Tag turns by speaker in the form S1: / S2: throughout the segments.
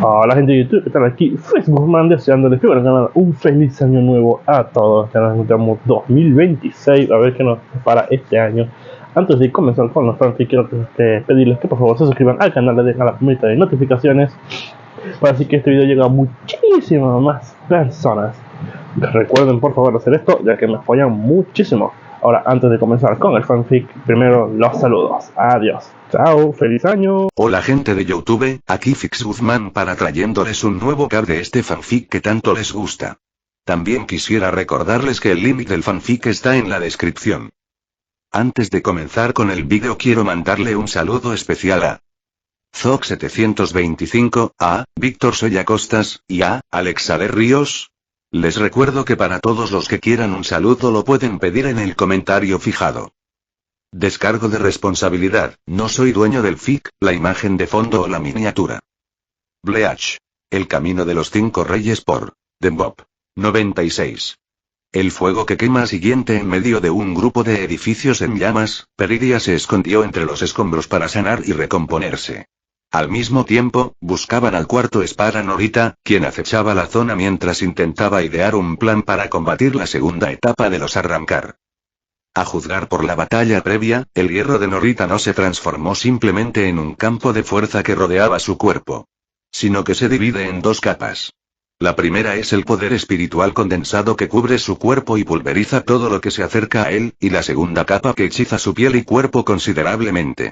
S1: Hola gente de YouTube, ¿qué tal? Aquí Facebook deseándoles que bueno, nada, un feliz año nuevo a todos. Ya nos encontramos 2026, a ver qué nos para este año. Antes de comenzar con los fanfics, quiero pedirles que por favor se suscriban al canal, le dejen a la campanita de notificaciones para así que este video llegue a muchísimas más personas. Recuerden por favor hacer esto, ya que me apoyan muchísimo. Ahora, antes de comenzar con el fanfic, primero los saludos. Adiós. Chao, feliz año.
S2: Hola gente de YouTube, aquí Fix Guzmán para trayéndoles un nuevo cap de este fanfic que tanto les gusta. También quisiera recordarles que el link del fanfic está en la descripción. Antes de comenzar con el vídeo quiero mandarle un saludo especial a Zoc725, a Víctor Soya Costas, y a Alexa de Ríos. Les recuerdo que para todos los que quieran un saludo lo pueden pedir en el comentario fijado. Descargo de responsabilidad, no soy dueño del fic, la imagen de fondo o la miniatura. Bleach. El camino de los 5 reyes por Dembob. 96. El fuego que quema siguiente en medio de un grupo de edificios en llamas, Peridia se escondió entre los escombros para sanar y recomponerse. Al mismo tiempo, buscaban al cuarto espada Norita, quien acechaba la zona mientras intentaba idear un plan para combatir la segunda etapa de los Arrancar. A juzgar por la batalla previa, el hierro de Norita no se transformó simplemente en un campo de fuerza que rodeaba su cuerpo, sino que se divide en dos capas. La primera es el poder espiritual condensado que cubre su cuerpo y pulveriza todo lo que se acerca a él, y la segunda capa que hechiza su piel y cuerpo considerablemente.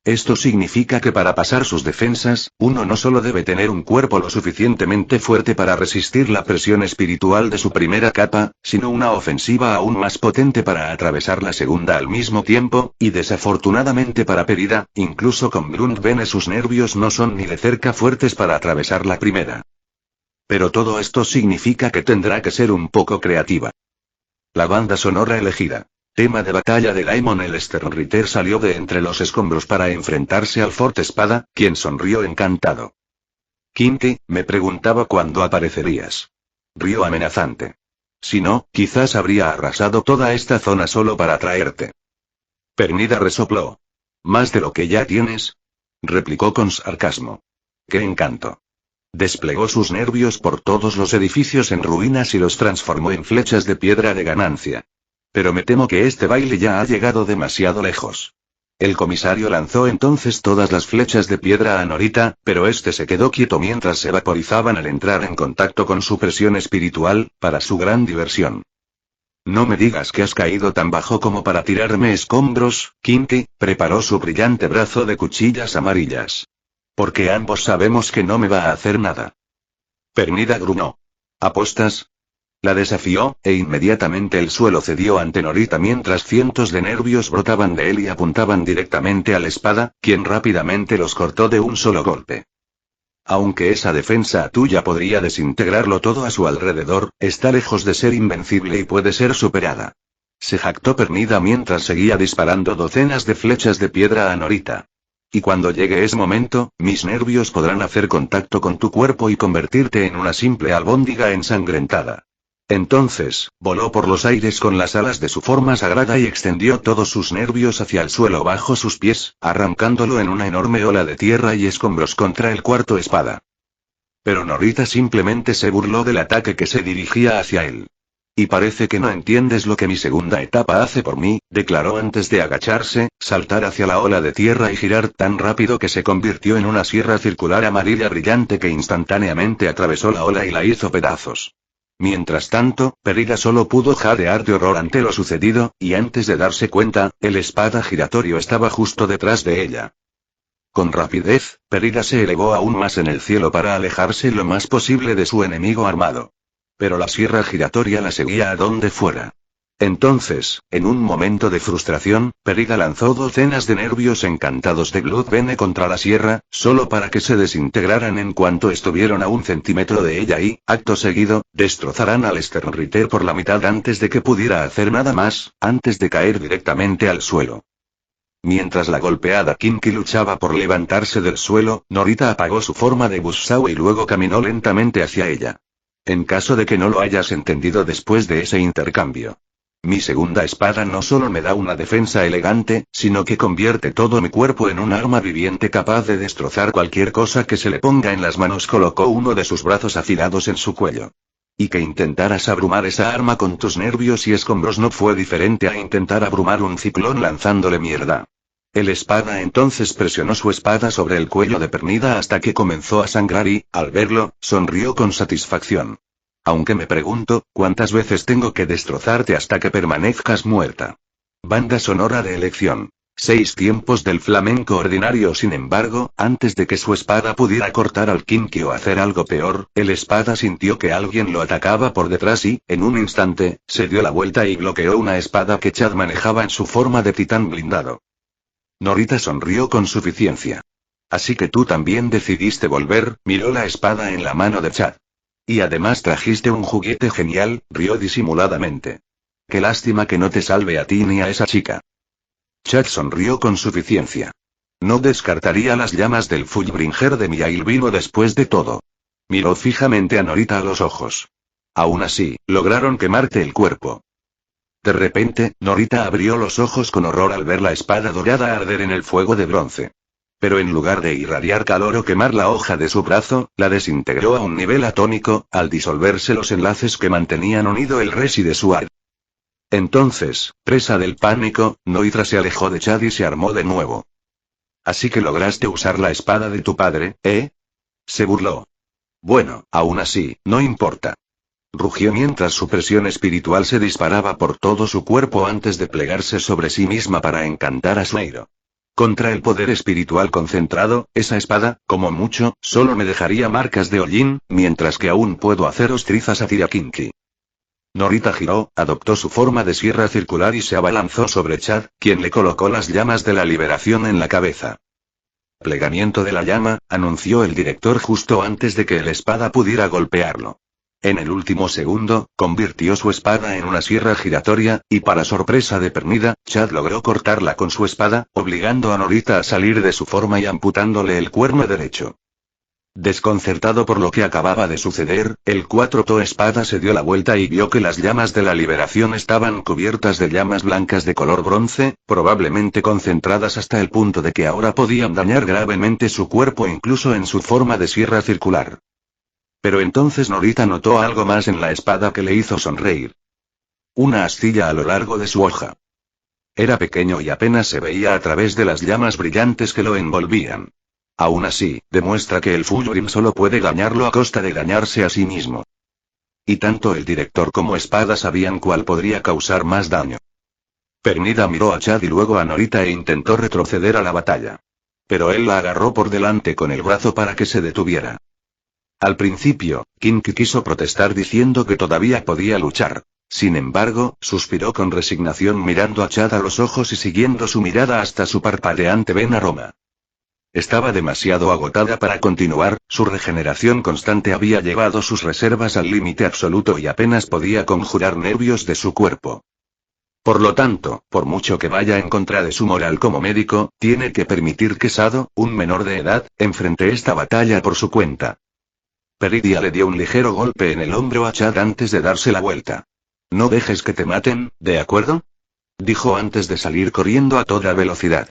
S2: Esto significa que para pasar sus defensas, uno no solo debe tener un cuerpo lo suficientemente fuerte para resistir la presión espiritual de su primera capa, sino una ofensiva aún más potente para atravesar la segunda al mismo tiempo, y desafortunadamente para Perida, incluso con Bloodbane sus nervios no son ni de cerca fuertes para atravesar la primera. Pero todo esto significa que tendrá que ser un poco creativa. La banda sonora elegida. Tema de batalla de Daimon. El Sternritter salió de entre los escombros para enfrentarse al Fort Espada, quien sonrió encantado. Kinky, me preguntaba cuándo aparecerías. Rió amenazante. Si no, quizás habría arrasado toda esta zona solo para traerte. Pernida resopló. ¿Más de lo que ya tienes? Replicó con sarcasmo. ¡Qué encanto! Desplegó sus nervios por todos los edificios en ruinas y los transformó en flechas de piedra de ganancia. Pero me temo que este baile ya ha llegado demasiado lejos. El comisario lanzó entonces todas las flechas de piedra a Norita, pero este se quedó quieto mientras se vaporizaban al entrar en contacto con su presión espiritual, para su gran diversión. No me digas que has caído tan bajo como para tirarme escombros. Kinky preparó su brillante brazo de cuchillas amarillas. Porque ambos sabemos que no me va a hacer nada. Pernida gruñó. ¿Apostas? La desafió, e inmediatamente el suelo cedió ante Norita mientras cientos de nervios brotaban de él y apuntaban directamente a la espada, quien rápidamente los cortó de un solo golpe. Aunque esa defensa tuya podría desintegrarlo todo a su alrededor, está lejos de ser invencible y puede ser superada. Se jactó Pernida mientras seguía disparando docenas de flechas de piedra a Norita. Y cuando llegue ese momento, mis nervios podrán hacer contacto con tu cuerpo y convertirte en una simple albóndiga ensangrentada. Entonces, voló por los aires con las alas de su forma sagrada y extendió todos sus nervios hacia el suelo bajo sus pies, arrancándolo en una enorme ola de tierra y escombros contra el cuarto espada. Pero Norita simplemente se burló del ataque que se dirigía hacia él. Y parece que no entiendes lo que mi segunda etapa hace por mí, declaró antes de agacharse, saltar hacia la ola de tierra y girar tan rápido que se convirtió en una sierra circular amarilla brillante que instantáneamente atravesó la ola y la hizo pedazos. Mientras tanto, Perida solo pudo jadear de horror ante lo sucedido, y antes de darse cuenta, el espada giratorio estaba justo detrás de ella. Con rapidez, Perida se elevó aún más en el cielo para alejarse lo más posible de su enemigo armado. Pero la sierra giratoria la seguía a donde fuera. Entonces, en un momento de frustración, Perida lanzó docenas de nervios encantados de Bloodbane contra la sierra, solo para que se desintegraran en cuanto estuvieron a 1 centímetro de ella y, acto seguido, destrozaran al Sternritter por la mitad antes de que pudiera hacer nada más, antes de caer directamente al suelo. Mientras la golpeada Kinky luchaba por levantarse del suelo, Norita apagó su forma de buzzsaw y luego caminó lentamente hacia ella. En caso de que no lo hayas entendido después de ese intercambio. Mi segunda espada no solo me da una defensa elegante, sino que convierte todo mi cuerpo en un arma viviente capaz de destrozar cualquier cosa que se le ponga en las manos. Colocó uno de sus brazos afilados en su cuello. Y que intentaras abrumar esa arma con tus nervios y escombros no fue diferente a intentar abrumar un ciclón lanzándole mierda. El espada entonces presionó su espada sobre el cuello de Pernida hasta que comenzó a sangrar y, al verlo, sonrió con satisfacción. Aunque me pregunto, ¿cuántas veces tengo que destrozarte hasta que permanezcas muerta? Banda sonora de elección. 6 tiempos del flamenco ordinario. Sin embargo, antes de que su espada pudiera cortar al Kinky o hacer algo peor, el espada sintió que alguien lo atacaba por detrás y, en un instante, se dio la vuelta y bloqueó una espada que Chad manejaba en su forma de titán blindado. Norita sonrió con suficiencia. Así que tú también decidiste volver, miró la espada en la mano de Chad. Y además trajiste un juguete genial, rió disimuladamente. Qué lástima que no te salve a ti ni a esa chica. Chad sonrió con suficiencia. No descartaría las llamas del Fullbringer de Miailvino después de todo. Miró fijamente a Norita a los ojos. Aún así, lograron quemarte el cuerpo. De repente, Norita abrió los ojos con horror al ver la espada dorada arder en el fuego de bronce. Pero en lugar de irradiar calor o quemar la hoja de su brazo, la desintegró a un nivel atónico, al disolverse los enlaces que mantenían unido el resi de su ar. Entonces, presa del pánico, Noitra se alejó de Chad y se armó de nuevo. Así que lograste usar la espada de tu padre, ¿eh? Se burló. Bueno, aún así, no importa. Rugió mientras su presión espiritual se disparaba por todo su cuerpo antes de plegarse sobre sí misma para encantar a Sueiro. Contra el poder espiritual concentrado, esa espada, como mucho, solo me dejaría marcas de hollín, mientras que aún puedo haceros trizas a Tirakinki. Norita giró, adoptó su forma de sierra circular y se abalanzó sobre Chad, quien le colocó las llamas de la liberación en la cabeza. Plegamiento de la llama, anunció el director justo antes de que el espada pudiera golpearlo. En el último segundo, convirtió su espada en una sierra giratoria, y para sorpresa de Pernida, Chad logró cortarla con su espada, obligando a Norita a salir de su forma y amputándole el cuerno derecho. Desconcertado por lo que acababa de suceder, el 4-to espada se dio la vuelta y vio que las llamas de la liberación estaban cubiertas de llamas blancas de color bronce, probablemente concentradas hasta el punto de que ahora podían dañar gravemente su cuerpo incluso en su forma de sierra circular. Pero entonces Norita notó algo más en la espada que le hizo sonreír. Una astilla a lo largo de su hoja. Era pequeño y apenas se veía a través de las llamas brillantes que lo envolvían. Aún así, demuestra que el Fulgrim solo puede dañarlo a costa de dañarse a sí mismo. Y tanto el director como Espada sabían cuál podría causar más daño. Pernida miró a Chad y luego a Norita e intentó retroceder a la batalla. Pero él la agarró por delante con el brazo para que se detuviera. Al principio, Kinky quiso protestar diciendo que todavía podía luchar. Sin embargo, suspiró con resignación mirando a Chad a los ojos y siguiendo su mirada hasta su parpadeante vena roma. Estaba demasiado agotada para continuar, su regeneración constante había llevado sus reservas al límite absoluto y apenas podía conjurar nervios de su cuerpo. Por lo tanto, por mucho que vaya en contra de su moral como médico, tiene que permitir que Sado, un menor de edad, enfrente esta batalla por su cuenta. Peridia le dio un ligero golpe en el hombro a Chad antes de darse la vuelta. No dejes que te maten, ¿de acuerdo? Dijo antes de salir corriendo a toda velocidad.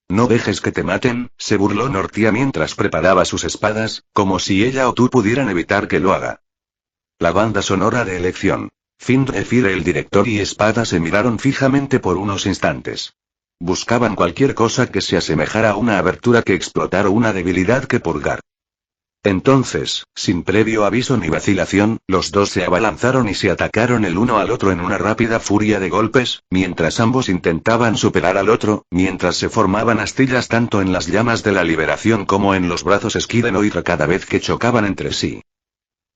S2: No dejes que te maten, se burló Nortia mientras preparaba sus espadas, como si ella o tú pudieran evitar que lo haga. La banda sonora de elección. Findefire, el director y Espada se miraron fijamente por unos instantes. Buscaban cualquier cosa que se asemejara a una abertura que explotar o una debilidad que purgar. Entonces, sin previo aviso ni vacilación, los dos se abalanzaron y se atacaron el uno al otro en una rápida furia de golpes, mientras ambos intentaban superar al otro, mientras se formaban astillas tanto en las llamas de la liberación como en los brazos esquí de Noitra cada vez que chocaban entre sí.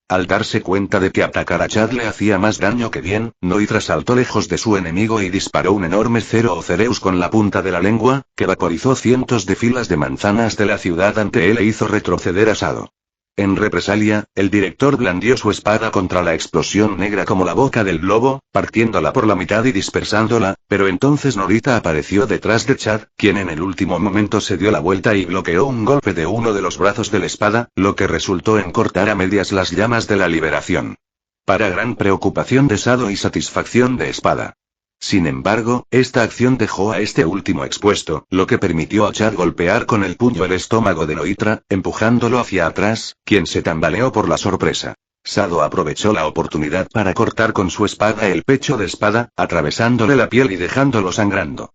S2: Al darse cuenta de que atacar a Chad le hacía más daño que bien, Noitra saltó lejos de su enemigo y disparó un enorme Cero o Cereus con la punta de la lengua, que vaporizó cientos de filas de manzanas de la ciudad ante él e hizo retroceder a Sado. En represalia, el director blandió su espada contra la explosión negra como la boca del globo, partiéndola por la mitad y dispersándola, pero entonces Norita apareció detrás de Chad, quien en el último momento se dio la vuelta y bloqueó un golpe de uno de los brazos de la espada, lo que resultó en cortar a medias las llamas de la liberación. Para gran preocupación de Sado y satisfacción de Espada. Sin embargo, esta acción dejó a este último expuesto, lo que permitió a Chad golpear con el puño el estómago de Noitra, empujándolo hacia atrás, quien se tambaleó por la sorpresa. Sado aprovechó la oportunidad para cortar con su espada el pecho de espada, atravesándole la piel y dejándolo sangrando.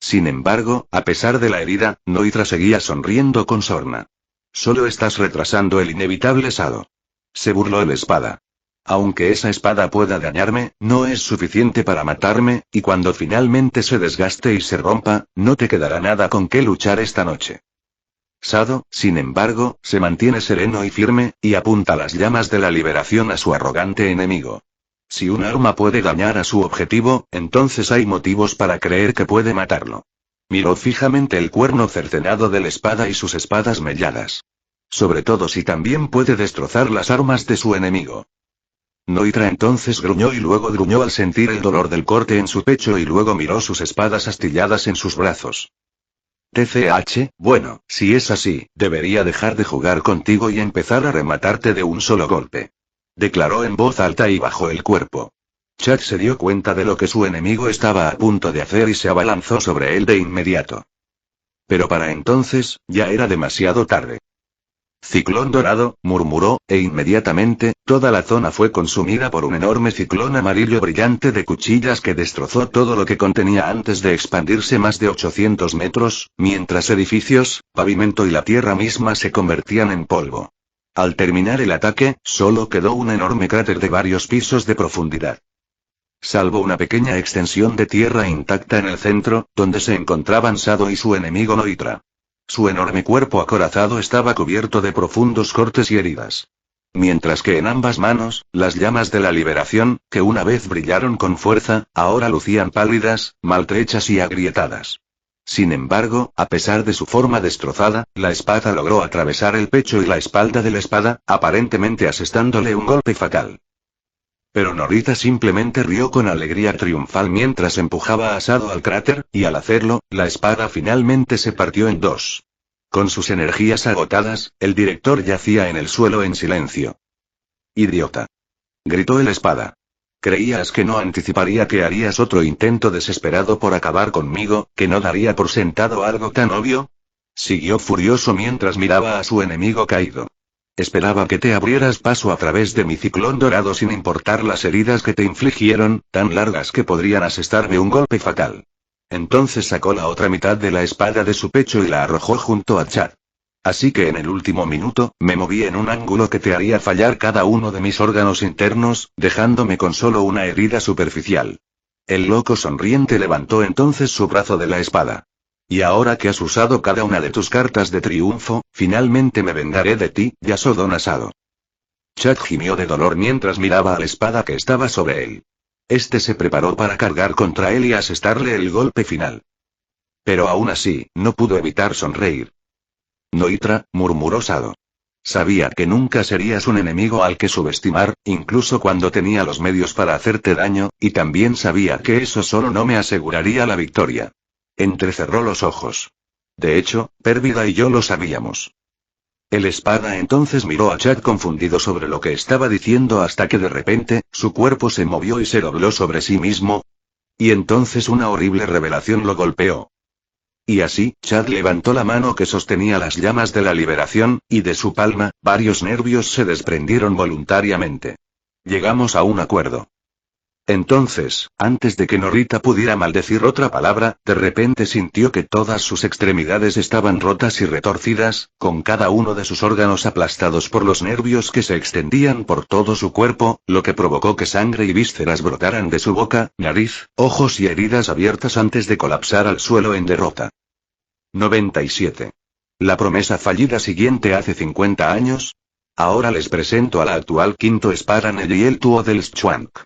S2: Sin embargo, a pesar de la herida, Noitra seguía sonriendo con sorna. Solo estás retrasando el inevitable, Sado. Se burló el espada. Aunque esa espada pueda dañarme, no es suficiente para matarme, y cuando finalmente se desgaste y se rompa, no te quedará nada con qué luchar esta noche. Sado, sin embargo, se mantiene sereno y firme, y apunta las llamas de la liberación a su arrogante enemigo. Si un arma puede dañar a su objetivo, entonces hay motivos para creer que puede matarlo. Miró fijamente el cuerno cercenado de la espada y sus espadas melladas. Sobre todo si también puede destrozar las armas de su enemigo. Noitra entonces gruñó y luego gruñó al sentir el dolor del corte en su pecho y luego miró sus espadas astilladas en sus brazos. TCH, bueno, si es así, debería dejar de jugar contigo y empezar a rematarte de un solo golpe. Declaró en voz alta y bajó el cuerpo. Chad se dio cuenta de lo que su enemigo estaba a punto de hacer y se abalanzó sobre él de inmediato. Pero para entonces, ya era demasiado tarde. Ciclón dorado, murmuró, e inmediatamente, toda la zona fue consumida por un enorme ciclón amarillo brillante de cuchillas que destrozó todo lo que contenía antes de expandirse más de 800 metros, mientras edificios, pavimento y la tierra misma se convertían en polvo. Al terminar el ataque, solo quedó un enorme cráter de varios pisos de profundidad. Salvo una pequeña extensión de tierra intacta en el centro, donde se encontraban Sado y su enemigo Noitra. Su enorme cuerpo acorazado estaba cubierto de profundos cortes y heridas. Mientras que en ambas manos, las llamas de la liberación, que una vez brillaron con fuerza, ahora lucían pálidas, maltrechas y agrietadas. Sin embargo, a pesar de su forma destrozada, la espada logró atravesar el pecho y la espalda de la espada, aparentemente asestándole un golpe fatal. Pero Norita simplemente rió con alegría triunfal mientras empujaba a Sado al cráter, y al hacerlo, la espada finalmente se partió en dos. Con sus energías agotadas, el director yacía en el suelo en silencio. «Idiota», gritó el espada. «¿Creías que no anticiparía que harías otro intento desesperado por acabar conmigo, que no daría por sentado algo tan obvio?» Siguió furioso mientras miraba a su enemigo caído. «Esperaba que te abrieras paso a través de mi ciclón dorado sin importar las heridas que te infligieron, tan largas que podrían asestarme un golpe fatal». Entonces sacó la otra mitad de la espada de su pecho y la arrojó junto a Chad. «Así que en el último minuto, me moví en un ángulo que te haría fallar cada uno de mis órganos internos, dejándome con solo una herida superficial». El loco sonriente levantó entonces su brazo de la espada. «Y ahora que has usado cada una de tus cartas de triunfo, finalmente me vengaré de ti, Yasodon Asado». Chad gimió de dolor mientras miraba a la espada que estaba sobre él. Este se preparó para cargar contra él y asestarle el golpe final. Pero aún así, no pudo evitar sonreír. «Noitra», murmuró Sado. «Sabía que nunca serías un enemigo al que subestimar, incluso cuando tenía los medios para hacerte daño, y también sabía que eso solo no me aseguraría la victoria». Entrecerró los ojos. «De hecho, Pérvida y yo lo sabíamos». El espada entonces miró a Chad confundido sobre lo que estaba diciendo hasta que de repente, su cuerpo se movió y se dobló sobre sí mismo. Y entonces una horrible revelación lo golpeó. Y así, Chad levantó la mano que sostenía las llamas de la liberación, y de su palma, varios nervios se desprendieron voluntariamente. «Llegamos a un acuerdo». Entonces, antes de que Norita pudiera maldecir otra palabra, de repente sintió que todas sus extremidades estaban rotas y retorcidas, con cada uno de sus órganos aplastados por los nervios que se extendían por todo su cuerpo, lo que provocó que sangre y vísceras brotaran de su boca, nariz, ojos y heridas abiertas antes de colapsar al suelo en derrota. 97. La promesa fallida siguiente hace 50 años. Ahora les presento a la actual quinto espada Neliel Tuo del Schwank.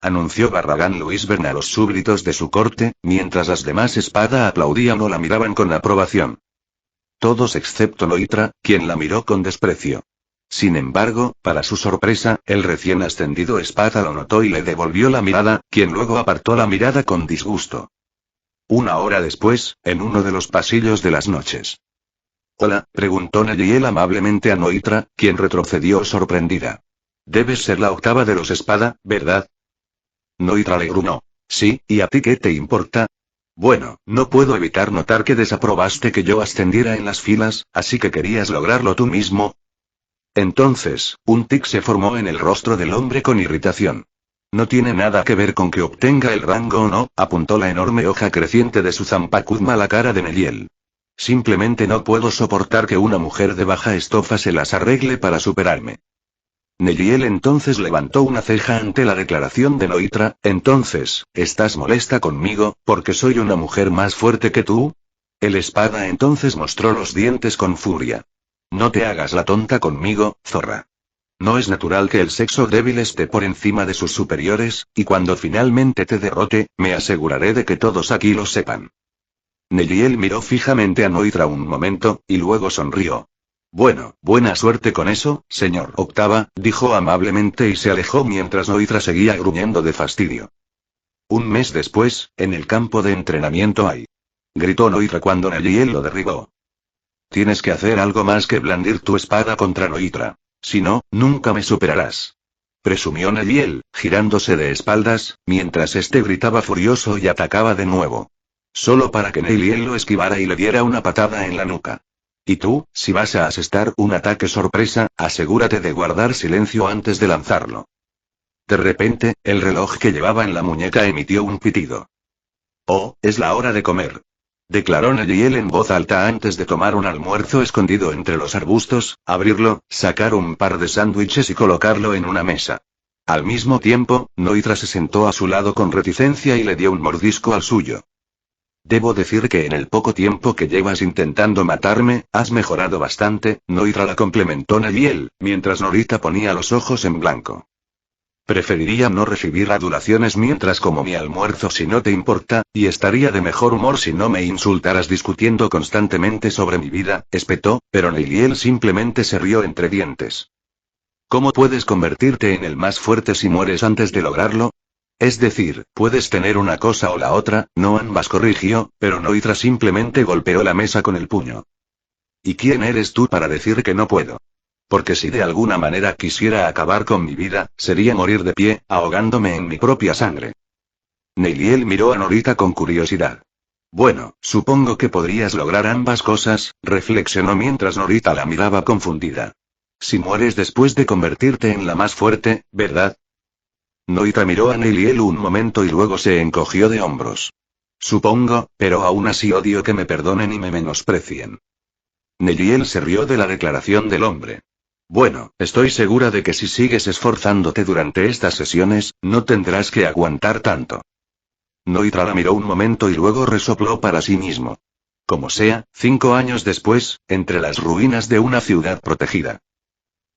S2: Anunció Barragán Luisbern a los súbditos de su corte, mientras las demás espada aplaudían o la miraban con aprobación. Todos excepto Noitra, quien la miró con desprecio. Sin embargo, para su sorpresa, el recién ascendido espada lo notó y le devolvió la mirada, quien luego apartó la mirada con disgusto. Una hora después, en uno de los pasillos de las noches. «Hola», preguntó Neliel amablemente a Noitra, quien retrocedió sorprendida. «Debes ser la octava de los espada, ¿verdad?» Noitra le gruñó. Sí, ¿y a ti qué te importa? Bueno, no puedo evitar notar que desaprobaste que yo ascendiera en las filas, así que querías lograrlo tú mismo. Entonces, un tic se formó en el rostro del hombre con irritación. No tiene nada que ver con que obtenga el rango o no, apuntó la enorme hoja creciente de su zampacuzma a la cara de Neliel. Simplemente no puedo soportar que una mujer de baja estofa se las arregle para superarme. Neliel entonces levantó una ceja ante la declaración de Noitra. Entonces, ¿estás molesta conmigo, porque soy una mujer más fuerte que tú? El espada entonces mostró los dientes con furia. No te hagas la tonta conmigo, zorra. No es natural que el sexo débil esté por encima de sus superiores, y cuando finalmente te derrote, me aseguraré de que todos aquí lo sepan. Neliel miró fijamente a Noitra un momento, y luego sonrió. Bueno, buena suerte con eso, señor Octava, dijo amablemente y se alejó mientras Noitra seguía gruñendo de fastidio. Un mes después, en el campo de entrenamiento hay. Gritó Noitra cuando Neliel lo derribó. Tienes que hacer algo más que blandir tu espada contra Noitra. Si no, nunca me superarás. Presumió Neliel, girándose de espaldas, mientras este gritaba furioso y atacaba de nuevo. Solo para que Neliel lo esquivara y le diera una patada en la nuca. Y tú, si vas a asestar un ataque sorpresa, asegúrate de guardar silencio antes de lanzarlo. De repente, el reloj que llevaba en la muñeca emitió un pitido. Oh, es la hora de comer. Declaró Neliel en voz alta antes de tomar un almuerzo escondido entre los arbustos, abrirlo, sacar un par de sándwiches y colocarlo en una mesa. Al mismo tiempo, Noitra se sentó a su lado con reticencia y le dio un mordisco al suyo. Debo decir que en el poco tiempo que llevas intentando matarme, has mejorado bastante, Noitra la complementó Neliel, mientras Norita ponía los ojos en blanco. Preferiría no recibir adulaciones mientras como mi almuerzo si no te importa, y estaría de mejor humor si no me insultaras discutiendo constantemente sobre mi vida, espetó, pero Neliel simplemente se rió entre dientes. ¿Cómo puedes convertirte en el más fuerte si mueres antes de lograrlo? Es decir, puedes tener una cosa o la otra, no ambas, corrigió, pero Noitra simplemente golpeó la mesa con el puño. ¿Y quién eres tú para decir que no puedo? Porque si de alguna manera quisiera acabar con mi vida, sería morir de pie, ahogándome en mi propia sangre. Neliel miró a Norita con curiosidad. Bueno, supongo que podrías lograr ambas cosas, reflexionó mientras Norita la miraba confundida. Si mueres después de convertirte en la más fuerte, ¿verdad? Noitra miró a Neliel un momento y luego se encogió de hombros. Supongo, pero aún así odio que me perdonen y me menosprecien. Neliel se rió de la declaración del hombre. Bueno, estoy segura de que si sigues esforzándote durante estas sesiones, no tendrás que aguantar tanto. Noitra la miró un momento y luego resopló para sí mismo. Como sea, 5 años después, entre las ruinas de una ciudad protegida.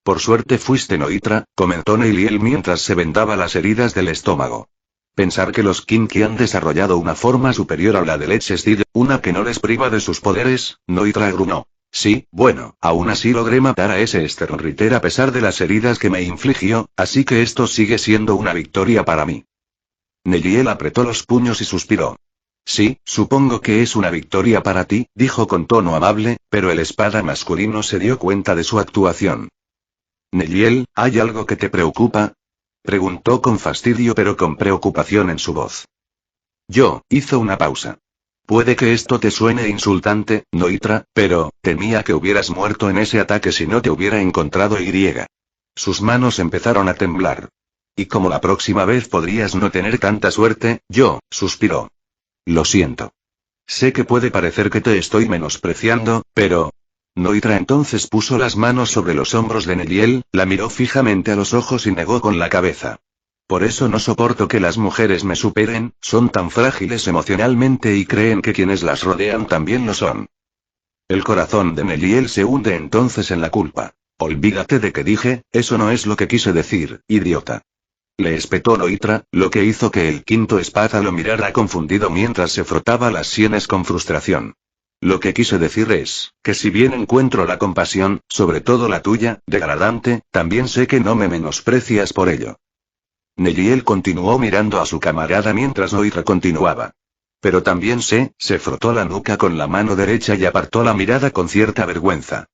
S2: Por suerte fuiste Noitra, comentó Neliel mientras se vendaba las heridas del estómago. Pensar que los Kinky han desarrollado una forma superior a la de Lechestid, una que no les priva de sus poderes, Noitra gruñó. Sí, bueno, aún así logré matar a ese Sternritter a pesar de las heridas que me infligió, así que esto sigue siendo una victoria para mí. Neliel apretó los puños y suspiró. Sí, supongo que es una victoria para ti, dijo con tono amable, pero el espada masculino se dio cuenta de su actuación. Neliel, ¿hay algo que te preocupa? Preguntó con fastidio pero con preocupación en su voz. Hizo una pausa. Puede que esto te suene insultante, Noitra, pero, temía que hubieras muerto en ese ataque si no te hubiera encontrado Y. Sus manos empezaron a temblar. Y como la próxima vez podrías no tener tanta suerte, suspiró. Lo siento. Sé que puede parecer que te estoy menospreciando, pero... Noitra entonces puso las manos sobre los hombros de Neliel, la miró fijamente a los ojos y negó con la cabeza. Por eso no soporto que las mujeres me superen, son tan frágiles emocionalmente y creen que quienes las rodean también lo son. El corazón de Neliel se hunde entonces en la culpa. Olvídate de que dije, eso no es lo que quise decir, idiota. Le espetó Noitra, lo que hizo que el quinto espada lo mirara confundido mientras se frotaba las sienes con frustración. Lo que quise decir es, que si bien encuentro la compasión, sobre todo la tuya, degradante, también sé que no me menosprecias por ello. Neliel continuó mirando a su camarada mientras Noitra continuaba. Pero también sé, se frotó la nuca con la mano derecha y apartó la mirada con cierta vergüenza.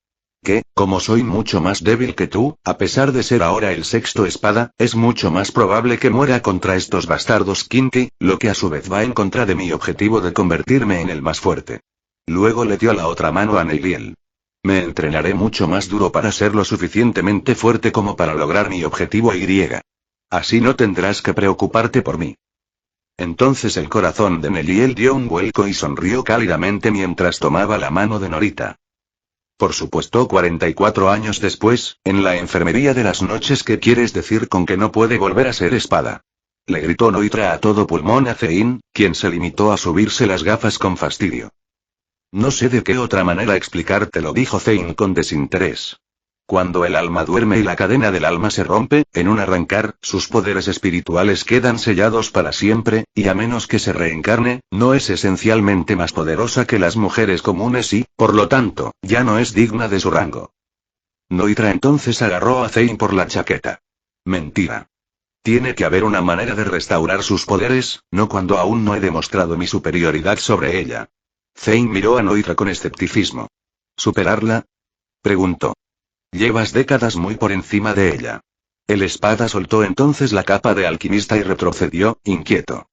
S2: Que, como soy mucho más débil que tú, a pesar de ser ahora el sexto espada, es mucho más probable que muera contra estos bastardos Kinky, lo que a su vez va en contra de mi objetivo de convertirme en el más fuerte. Luego le dio la otra mano a Neiliel. Me entrenaré mucho más duro para ser lo suficientemente fuerte como para lograr mi objetivo Y. Así no tendrás que preocuparte por mí. Entonces el corazón de Neiliel dio un vuelco y sonrió cálidamente mientras tomaba la mano de Norita. Por supuesto, 44 años después, en la enfermería de las noches. ¿Qué quieres decir con que no puede volver a ser espada? Le gritó Noitra a todo pulmón a Zein, quien se limitó a subirse las gafas con fastidio. No sé de qué otra manera explicártelo, dijo Zein con desinterés. Cuando el alma duerme y la cadena del alma se rompe, en un arrancar, sus poderes espirituales quedan sellados para siempre, y a menos que se reencarne, no es esencialmente más poderosa que las mujeres comunes y, por lo tanto, ya no es digna de su rango. Noitra entonces agarró a Zein por la chaqueta. Mentira. Tiene que haber una manera de restaurar sus poderes, no cuando aún no he demostrado mi superioridad sobre ella. Zein miró a Noitra con escepticismo. ¿Superarla? Preguntó. Llevas décadas muy por encima de ella. El espada soltó entonces la capa de alquimista y retrocedió, inquieto.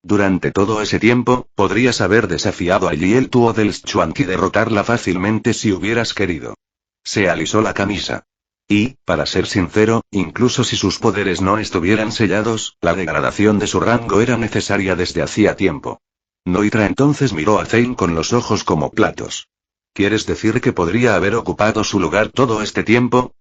S2: Durante todo ese tiempo, podrías haber desafiado a Liel Tuo del Schuanq y derrotarla fácilmente si hubieras querido. Se alisó la camisa. Y, para ser sincero, incluso si sus poderes no estuvieran sellados, la degradación de su rango era necesaria desde hacía tiempo. Noitra entonces miró a Zein con los ojos como platos. ¿Quieres decir que podría haber ocupado su lugar todo este tiempo?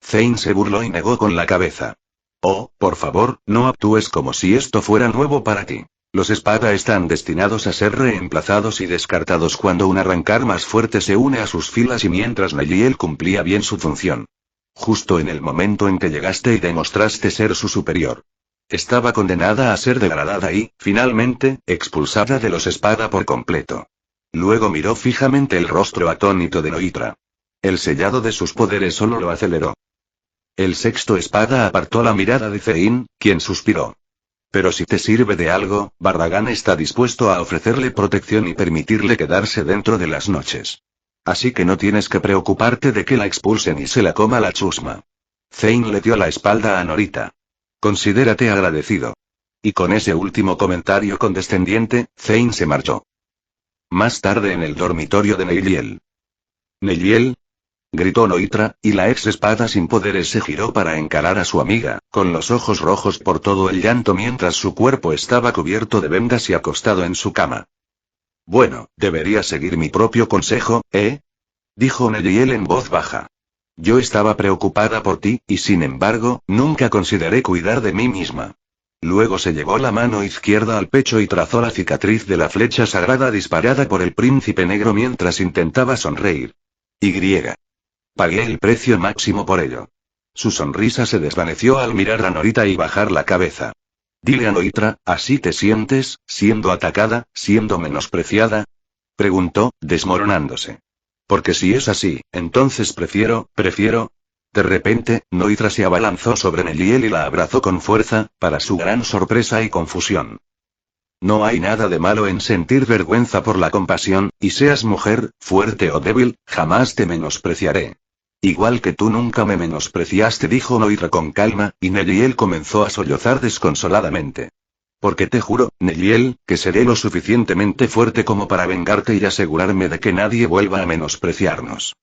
S2: Zein se burló y negó con la cabeza. Oh, por favor, no actúes como si esto fuera nuevo para ti. Los espada están destinados a ser reemplazados y descartados cuando un arrancar más fuerte se une a sus filas y mientras Neiliel cumplía bien su función. Justo en el momento en que llegaste y demostraste ser su superior. Estaba condenada a ser degradada y, finalmente, expulsada de los espada por completo. Luego miró fijamente el rostro atónito de Noitra. El sellado de sus poderes solo lo aceleró. El sexto espada apartó la mirada de Zein, quien suspiró. Pero si te sirve de algo, Barragán está dispuesto a ofrecerle protección y permitirle quedarse dentro de las noches. Así que no tienes que preocuparte de que la expulsen y se la coma la chusma. Zein le dio la espalda a Norita. Considérate agradecido. Y con ese último comentario condescendiente, Zein se marchó. Más tarde en el dormitorio de Neiliel. ¿Neiliel? Gritó Noitra, y la ex espada sin poderes se giró para encarar a su amiga, con los ojos rojos por todo el llanto mientras su cuerpo estaba cubierto de vendas y acostado en su cama. Bueno, debería seguir mi propio consejo, ¿eh? Dijo Neiliel en voz baja. Yo estaba preocupada por ti, y sin embargo, nunca consideré cuidar de mí misma. Luego se llevó la mano izquierda al pecho y trazó la cicatriz de la flecha sagrada disparada por el príncipe negro mientras intentaba sonreír. Pagué el precio máximo por ello. Su sonrisa se desvaneció al mirar a Norita y bajar la cabeza. Dile a Noitra, ¿así te sientes, siendo atacada, siendo menospreciada? Preguntó, desmoronándose. Porque si es así, entonces prefiero... De repente, Noitra se abalanzó sobre Neiliel y la abrazó con fuerza, para su gran sorpresa y confusión. No hay nada de malo en sentir vergüenza por la compasión, y seas mujer, fuerte o débil, jamás te menospreciaré. Igual que tú nunca me menospreciaste, dijo Noitra con calma, y Neiliel comenzó a sollozar desconsoladamente. Porque te juro, Neiliel, que seré lo suficientemente fuerte como para vengarte y asegurarme de que nadie vuelva a menospreciarnos.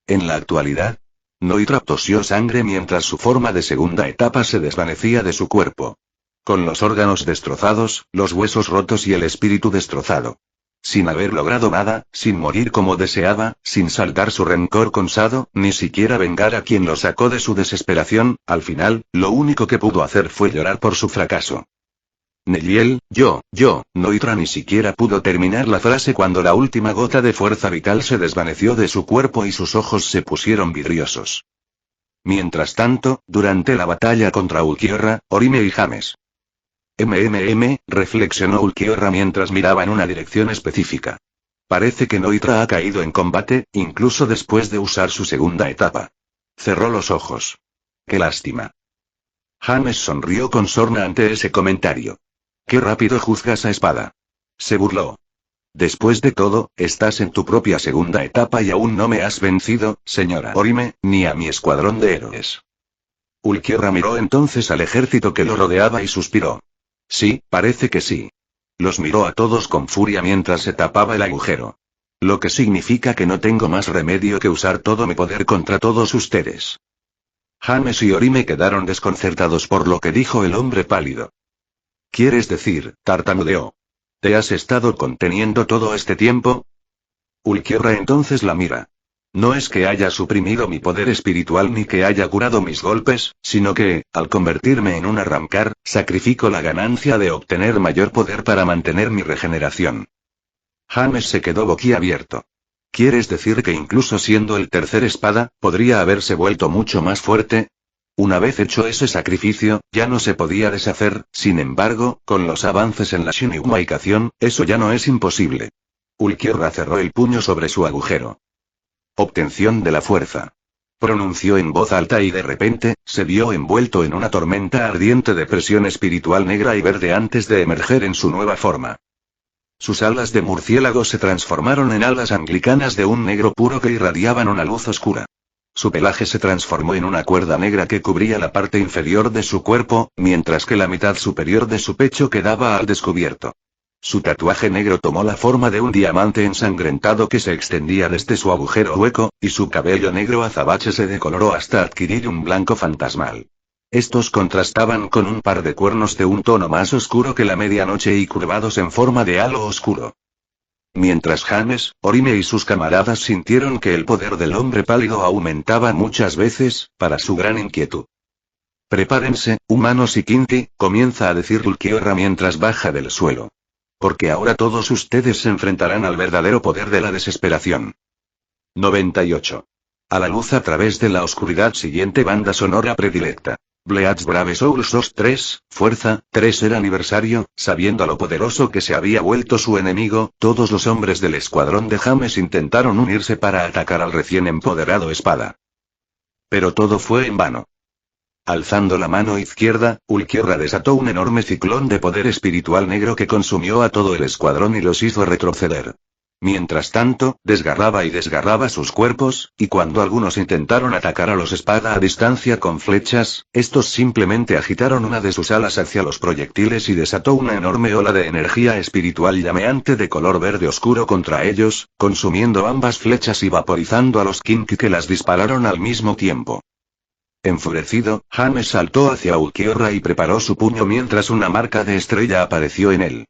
S2: En la actualidad, Noitra tosió sangre mientras su forma de segunda etapa se desvanecía de su cuerpo. Con los órganos destrozados, los huesos rotos y el espíritu destrozado. Sin haber logrado nada, sin morir como deseaba, sin saldar su rencor con Sado, ni siquiera vengar a quien lo sacó de su desesperación, al final, lo único que pudo hacer fue llorar por su fracaso. Neiliel, Noitra ni siquiera pudo terminar la frase cuando la última gota de fuerza vital se desvaneció de su cuerpo y sus ojos se pusieron vidriosos. Mientras tanto, durante la batalla contra Ulquiorra, Orime y James. Reflexionó Ulquiorra mientras miraba en una dirección específica. Parece que Noitra ha caído en combate, incluso después de usar su segunda etapa. Cerró los ojos. Qué lástima. James sonrió con sorna ante ese comentario. Qué rápido juzgas a espada. Se burló. Después de todo, estás en tu propia segunda etapa y aún no me has vencido, señora Orime, ni a mi escuadrón de héroes. Ulquiorra miró entonces al ejército que lo rodeaba y suspiró. Sí, parece que sí. Los miró a todos con furia mientras se tapaba el agujero. Lo que significa que no tengo más remedio que usar todo mi poder contra todos ustedes. James y Orime quedaron desconcertados por lo que dijo el hombre pálido. ¿Quieres decir, tartamudeó? ¿Te has estado conteniendo todo este tiempo? Ulquiorra entonces la mira. No es que haya suprimido mi poder espiritual ni que haya curado mis golpes, sino que, al convertirme en un arrancar, sacrifico la ganancia de obtener mayor poder para mantener mi regeneración. James se quedó boquiabierto. ¿Quieres decir que incluso siendo el tercer espada, podría haberse vuelto mucho más fuerte? Una vez hecho ese sacrificio, ya no se podía deshacer, sin embargo, con los avances en la Shinigami-cación, eso ya no es imposible. Ulquiorra cerró el puño sobre su agujero. Obtención de la fuerza. Pronunció en voz alta y de repente, se vio envuelto en una tormenta ardiente de presión espiritual negra y verde antes de emerger en su nueva forma. Sus alas de murciélago se transformaron en alas anglicanas de un negro puro que irradiaban una luz oscura. Su pelaje se transformó en una cuerda negra que cubría la parte inferior de su cuerpo, mientras que la mitad superior de su pecho quedaba al descubierto. Su tatuaje negro tomó la forma de un diamante ensangrentado que se extendía desde su agujero hueco, y su cabello negro azabache se decoloró hasta adquirir un blanco fantasmal. Estos contrastaban con un par de cuernos de un tono más oscuro que la medianoche y curvados en forma de halo oscuro. Mientras James, Orime y sus camaradas sintieron que el poder del hombre pálido aumentaba muchas veces, para su gran inquietud. Prepárense, humanos y Kinky, comienza a decir Ulquiorra mientras baja del suelo. Porque ahora todos ustedes se enfrentarán al verdadero poder de la desesperación. 98. A la luz a través de la oscuridad. Siguiente banda sonora predilecta. Bleach Brave Souls 2-3, Fuerza, 3 era aniversario. Sabiendo lo poderoso que se había vuelto su enemigo, todos los hombres del escuadrón de James intentaron unirse para atacar al recién empoderado espada. Pero todo fue en vano. Alzando la mano izquierda, Ulquiorra desató un enorme ciclón de poder espiritual negro que consumió a todo el escuadrón y los hizo retroceder. Mientras tanto, desgarraba y desgarraba sus cuerpos, y cuando algunos intentaron atacar a los espada a distancia con flechas, estos simplemente agitaron una de sus alas hacia los proyectiles y desató una enorme ola de energía espiritual llameante de color verde oscuro contra ellos, consumiendo ambas flechas y vaporizando a los Kinky que las dispararon al mismo tiempo. Enfurecido, James saltó hacia Ulquiorra y preparó su puño mientras una marca de estrella apareció en él.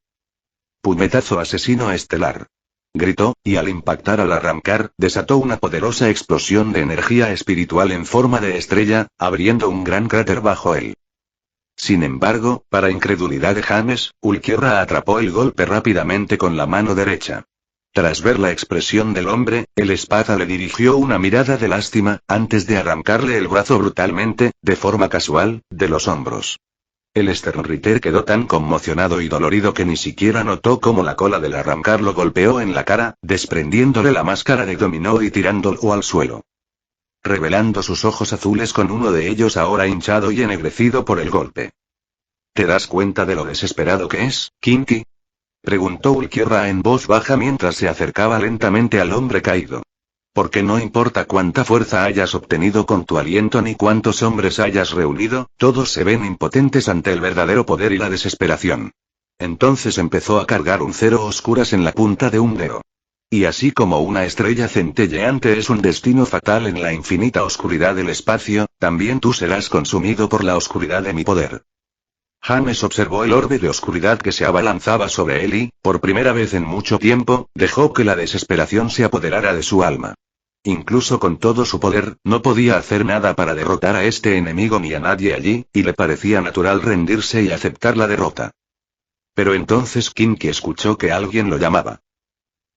S2: Puñetazo asesino estelar. Gritó, y al impactar al arrancar, desató una poderosa explosión de energía espiritual en forma de estrella, abriendo un gran cráter bajo él. Sin embargo, para incredulidad de James, Ulquiorra atrapó el golpe rápidamente con la mano derecha. Tras ver la expresión del hombre, el espada le dirigió una mirada de lástima, antes de arrancarle el brazo brutalmente, de forma casual, de los hombros. El Sternritter quedó tan conmocionado y dolorido que ni siquiera notó cómo la cola del arrancar lo golpeó en la cara, desprendiéndole la máscara de dominó y tirándolo al suelo. Revelando sus ojos azules con uno de ellos ahora hinchado y ennegrecido por el golpe. ¿Te das cuenta de lo desesperado que es, Kinky? Preguntó Ulquiorra en voz baja mientras se acercaba lentamente al hombre caído. Porque no importa cuánta fuerza hayas obtenido con tu aliento ni cuántos hombres hayas reunido, todos se ven impotentes ante el verdadero poder y la desesperación. Entonces empezó a cargar un cero oscuras en la punta de un dedo. Y así como una estrella centelleante es un destino fatal en la infinita oscuridad del espacio, también tú serás consumido por la oscuridad de mi poder. James observó el orbe de oscuridad que se abalanzaba sobre él y, por primera vez en mucho tiempo, dejó que la desesperación se apoderara de su alma. Incluso con todo su poder, no podía hacer nada para derrotar a este enemigo ni a nadie allí, y le parecía natural rendirse y aceptar la derrota. Pero entonces Kinky escuchó que alguien lo llamaba.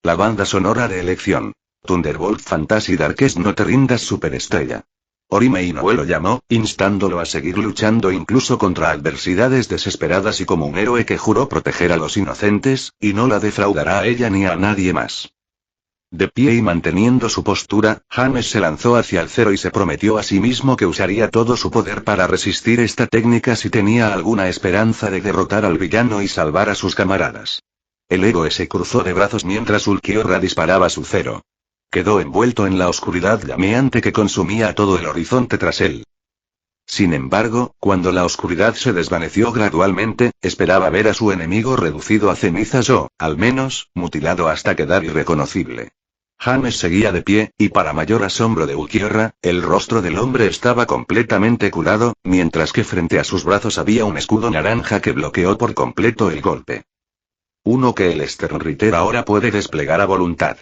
S2: La banda sonora de elección. Thunderbolt Fantasy Darkest No te rindas superestrella. Orime Inoue lo llamó, instándolo a seguir luchando incluso contra adversidades desesperadas y como un héroe que juró proteger a los inocentes, y no la defraudará a ella ni a nadie más. De pie y manteniendo su postura, James se lanzó hacia el cero y se prometió a sí mismo que usaría todo su poder para resistir esta técnica si tenía alguna esperanza de derrotar al villano y salvar a sus camaradas. El héroe se cruzó de brazos mientras Ulquiorra disparaba su cero. Quedó envuelto en la oscuridad llameante que consumía todo el horizonte tras él. Sin embargo, cuando la oscuridad se desvaneció gradualmente, esperaba ver a su enemigo reducido a cenizas o, al menos, mutilado hasta quedar irreconocible. James seguía de pie, y para mayor asombro de Ulquiorra, el rostro del hombre estaba completamente curado, mientras que frente a sus brazos había un escudo naranja que bloqueó por completo el golpe. Uno que el Sternritter ahora puede desplegar a voluntad.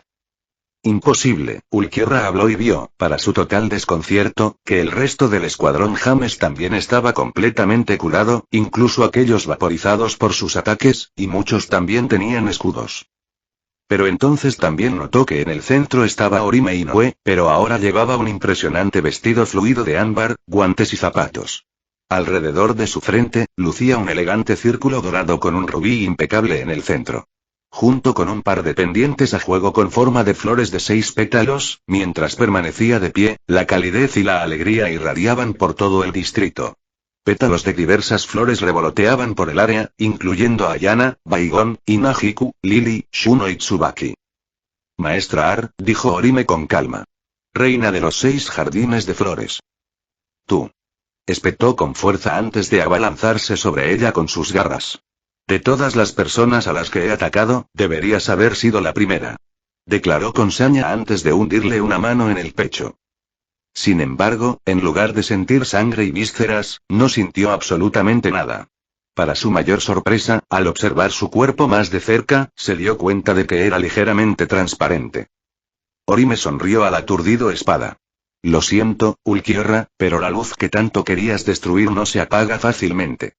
S2: Imposible, Ulquiorra habló y vio, para su total desconcierto, que el resto del escuadrón James también estaba completamente curado, incluso aquellos vaporizados por sus ataques, y muchos también tenían escudos. Pero entonces también notó que en el centro estaba Orime Inoue, pero ahora llevaba un impresionante vestido fluido de ámbar, guantes y zapatos. Alrededor de su frente, lucía un elegante círculo dorado con un rubí impecable en el centro. Junto con un par de pendientes a juego con forma de flores de 6 pétalos, mientras permanecía de pie, la calidez y la alegría irradiaban por todo el distrito. Pétalos de diversas flores revoloteaban por el área, incluyendo a Yana, Baigon, Inajiku, Lily, Shuno y Tsubaki. Maestra Ar, dijo Orime con calma. Reina de los 6 jardines de flores. Tú. Espetó con fuerza antes de abalanzarse sobre ella con sus garras. De todas las personas a las que he atacado, deberías haber sido la primera. Declaró con saña antes de hundirle una mano en el pecho. Sin embargo, en lugar de sentir sangre y vísceras, no sintió absolutamente nada. Para su mayor sorpresa, al observar su cuerpo más de cerca, se dio cuenta de que era ligeramente transparente. Orime sonrió al aturdido espada. Lo siento, Ulquiorra, pero la luz que tanto querías destruir no se apaga fácilmente.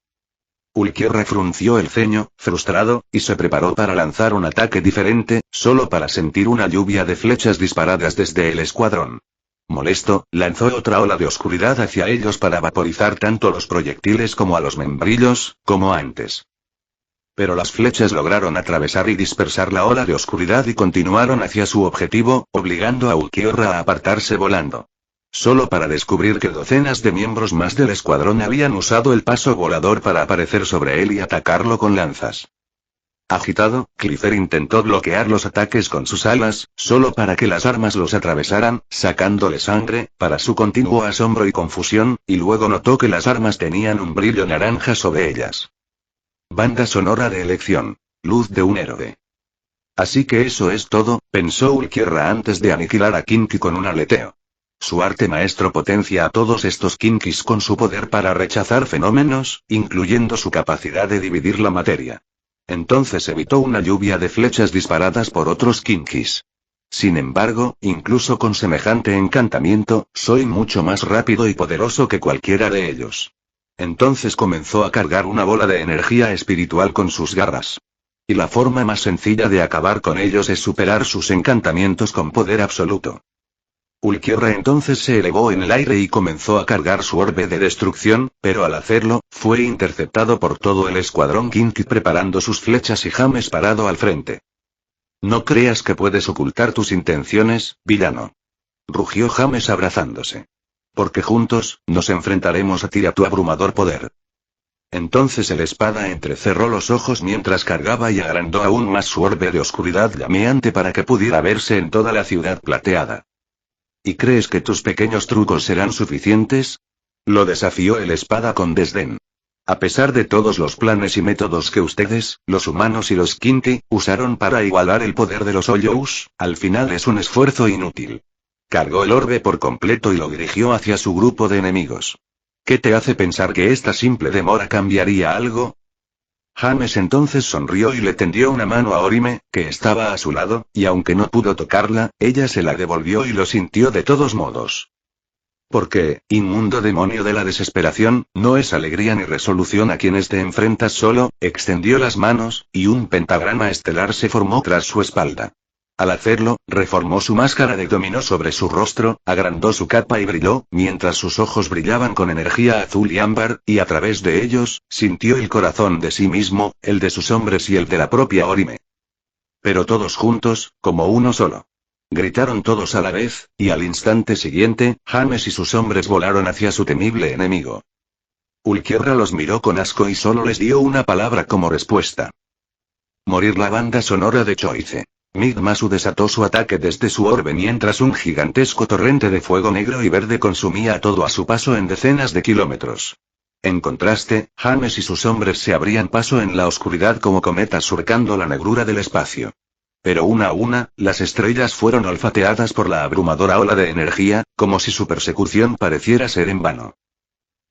S2: Ulquiorra frunció el ceño, frustrado, y se preparó para lanzar un ataque diferente, solo para sentir una lluvia de flechas disparadas desde el escuadrón. Molesto, lanzó otra ola de oscuridad hacia ellos para vaporizar tanto los proyectiles como a los membrillos, como antes. Pero las flechas lograron atravesar y dispersar la ola de oscuridad y continuaron hacia su objetivo, obligando a Ulquiorra a apartarse volando. Solo para descubrir que docenas de miembros más del escuadrón habían usado el paso volador para aparecer sobre él y atacarlo con lanzas. Agitado, Clifford intentó bloquear los ataques con sus alas, solo para que las armas los atravesaran, sacándole sangre, para su continuo asombro y confusión, y luego notó que las armas tenían un brillo naranja sobre ellas. Banda sonora de elección. Luz de un héroe. Así que eso es todo, pensó Ulquiorra antes de aniquilar a Kinky con un aleteo. Su arte maestro potencia a todos estos Kinkys con su poder para rechazar fenómenos, incluyendo su capacidad de dividir la materia. Entonces evitó una lluvia de flechas disparadas por otros Kinkys. Sin embargo, incluso con semejante encantamiento, soy mucho más rápido y poderoso que cualquiera de ellos. Entonces comenzó a cargar una bola de energía espiritual con sus garras. Y la forma más sencilla de acabar con ellos es superar sus encantamientos con poder absoluto. Ulquiorra entonces se elevó en el aire y comenzó a cargar su orbe de destrucción, pero al hacerlo, fue interceptado por todo el escuadrón Kinky preparando sus flechas y James parado al frente. No creas que puedes ocultar tus intenciones, villano. Rugió James abrazándose. Porque juntos, nos enfrentaremos a ti y a tu abrumador poder. Entonces el espada entrecerró los ojos mientras cargaba y agrandó aún más su orbe de oscuridad llameante para que pudiera verse en toda la ciudad plateada. ¿Y crees que tus pequeños trucos serán suficientes? Lo desafió el espada con desdén. A pesar de todos los planes y métodos que ustedes, los humanos y los Kinky, usaron para igualar el poder de los Hoyous, al final es un esfuerzo inútil. Cargó el orbe por completo y lo dirigió hacia su grupo de enemigos. ¿Qué te hace pensar que esta simple demora cambiaría algo? James entonces sonrió y le tendió una mano a Orime, que estaba a su lado, y aunque no pudo tocarla, ella se la devolvió y lo sintió de todos modos. Porque, inmundo demonio de la desesperación, no es alegría ni resolución a quienes te enfrentas solo, extendió las manos, y un pentagrama estelar se formó tras su espalda. Al hacerlo, reformó su máscara de dominó sobre su rostro, agrandó su capa y brilló, mientras sus ojos brillaban con energía azul y ámbar, y a través de ellos, sintió el corazón de sí mismo, el de sus hombres y el de la propia Orime. Pero todos juntos, como uno solo. Gritaron todos a la vez, y al instante siguiente, James y sus hombres volaron hacia su temible enemigo. Ulquiorra los miró con asco y solo les dio una palabra como respuesta. Morir la banda sonora de Choice. Migmasu desató su ataque desde su orbe mientras un gigantesco torrente de fuego negro y verde consumía todo a su paso en decenas de kilómetros. En contraste, James y sus hombres se abrían paso en la oscuridad como cometas surcando la negrura del espacio. Pero una a una, las estrellas fueron olfateadas por la abrumadora ola de energía, como si su persecución pareciera ser en vano.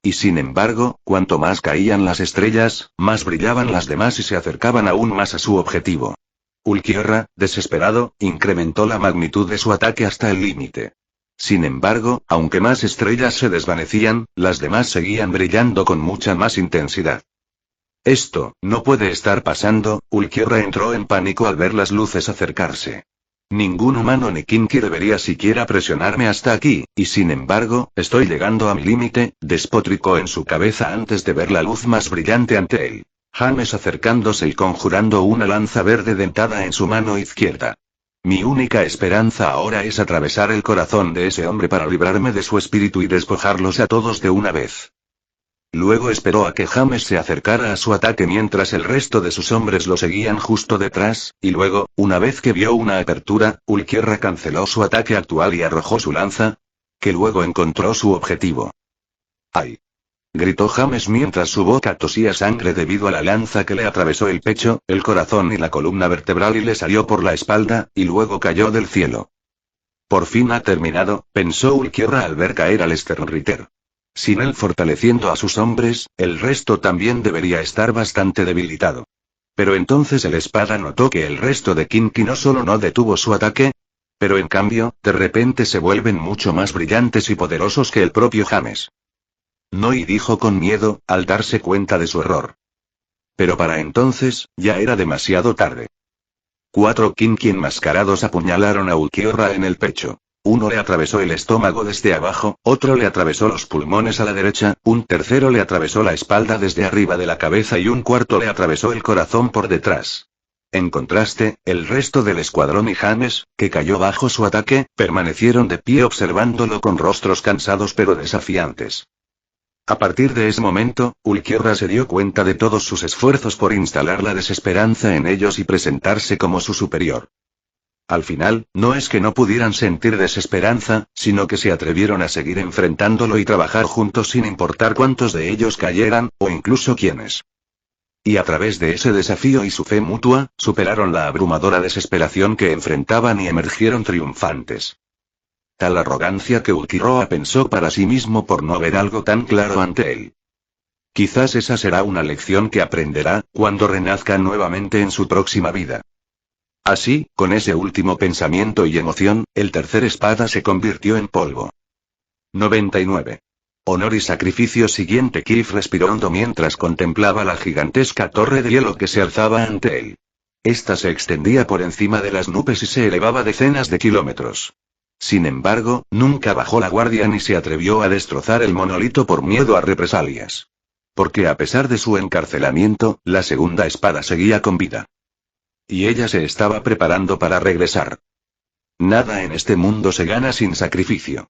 S2: Y sin embargo, cuanto más caían las estrellas, más brillaban las demás y se acercaban aún más a su objetivo. Ulquiorra, desesperado, incrementó la magnitud de su ataque hasta el límite. Sin embargo, aunque más estrellas se desvanecían, las demás seguían brillando con mucha más intensidad. Esto, no puede estar pasando. Ulquiorra entró en pánico al ver las luces acercarse. Ningún humano ni Kinky debería siquiera presionarme hasta aquí, y sin embargo, estoy llegando a mi límite, despotricó en su cabeza antes de ver la luz más brillante ante él. James acercándose y conjurando una lanza verde dentada en su mano izquierda. Mi única esperanza ahora es atravesar el corazón de ese hombre para librarme de su espíritu y despojarlos a todos de una vez. Luego esperó a que James se acercara a su ataque mientras el resto de sus hombres lo seguían justo detrás, y luego, una vez que vio una apertura, Ulquiorra canceló su ataque actual y arrojó su lanza, que luego encontró su objetivo. ¡Ay! Gritó James mientras su boca tosía sangre debido a la lanza que le atravesó el pecho, el corazón y la columna vertebral y le salió por la espalda, y luego cayó del cielo. Por fin ha terminado, pensó Ulquiorra al ver caer al Sternritter. Sin él fortaleciendo a sus hombres, el resto también debería estar bastante debilitado. Pero entonces el espada notó que el resto de Kinky no solo no detuvo su ataque, pero en cambio, de repente se vuelven mucho más brillantes y poderosos que el propio James. No, y dijo con miedo, al darse cuenta de su error. Pero para entonces, ya era demasiado tarde. 4 Kinky enmascarados apuñalaron a Ulquiorra en el pecho. Uno le atravesó el estómago desde abajo, otro le atravesó los pulmones a la derecha, un tercero le atravesó la espalda desde arriba de la cabeza y un cuarto le atravesó el corazón por detrás. En contraste, el resto del escuadrón y James, que cayó bajo su ataque, permanecieron de pie observándolo con rostros cansados pero desafiantes. A partir de ese momento, Ulquiorra se dio cuenta de todos sus esfuerzos por instalar la desesperanza en ellos y presentarse como su superior. Al final, no es que no pudieran sentir desesperanza, sino que se atrevieron a seguir enfrentándolo y trabajar juntos sin importar cuántos de ellos cayeran, o incluso quiénes. Y a través de ese desafío y su fe mutua, superaron la abrumadora desesperación que enfrentaban y emergieron triunfantes. Tal arrogancia que Ulquiorra pensó para sí mismo por no ver algo tan claro ante él. Quizás esa será una lección que aprenderá, cuando renazca nuevamente en su próxima vida. Así, con ese último pensamiento y emoción, el tercer espada se convirtió en polvo. 99. Honor y sacrificio siguiente. Kif respiró hondo mientras contemplaba la gigantesca torre de hielo que se alzaba ante él. Esta se extendía por encima de las nubes y se elevaba decenas de kilómetros. Sin embargo, nunca bajó la guardia ni se atrevió a destrozar el monolito por miedo a represalias. Porque a pesar de su encarcelamiento, la segunda espada seguía con vida. Y ella se estaba preparando para regresar. Nada en este mundo se gana sin sacrificio.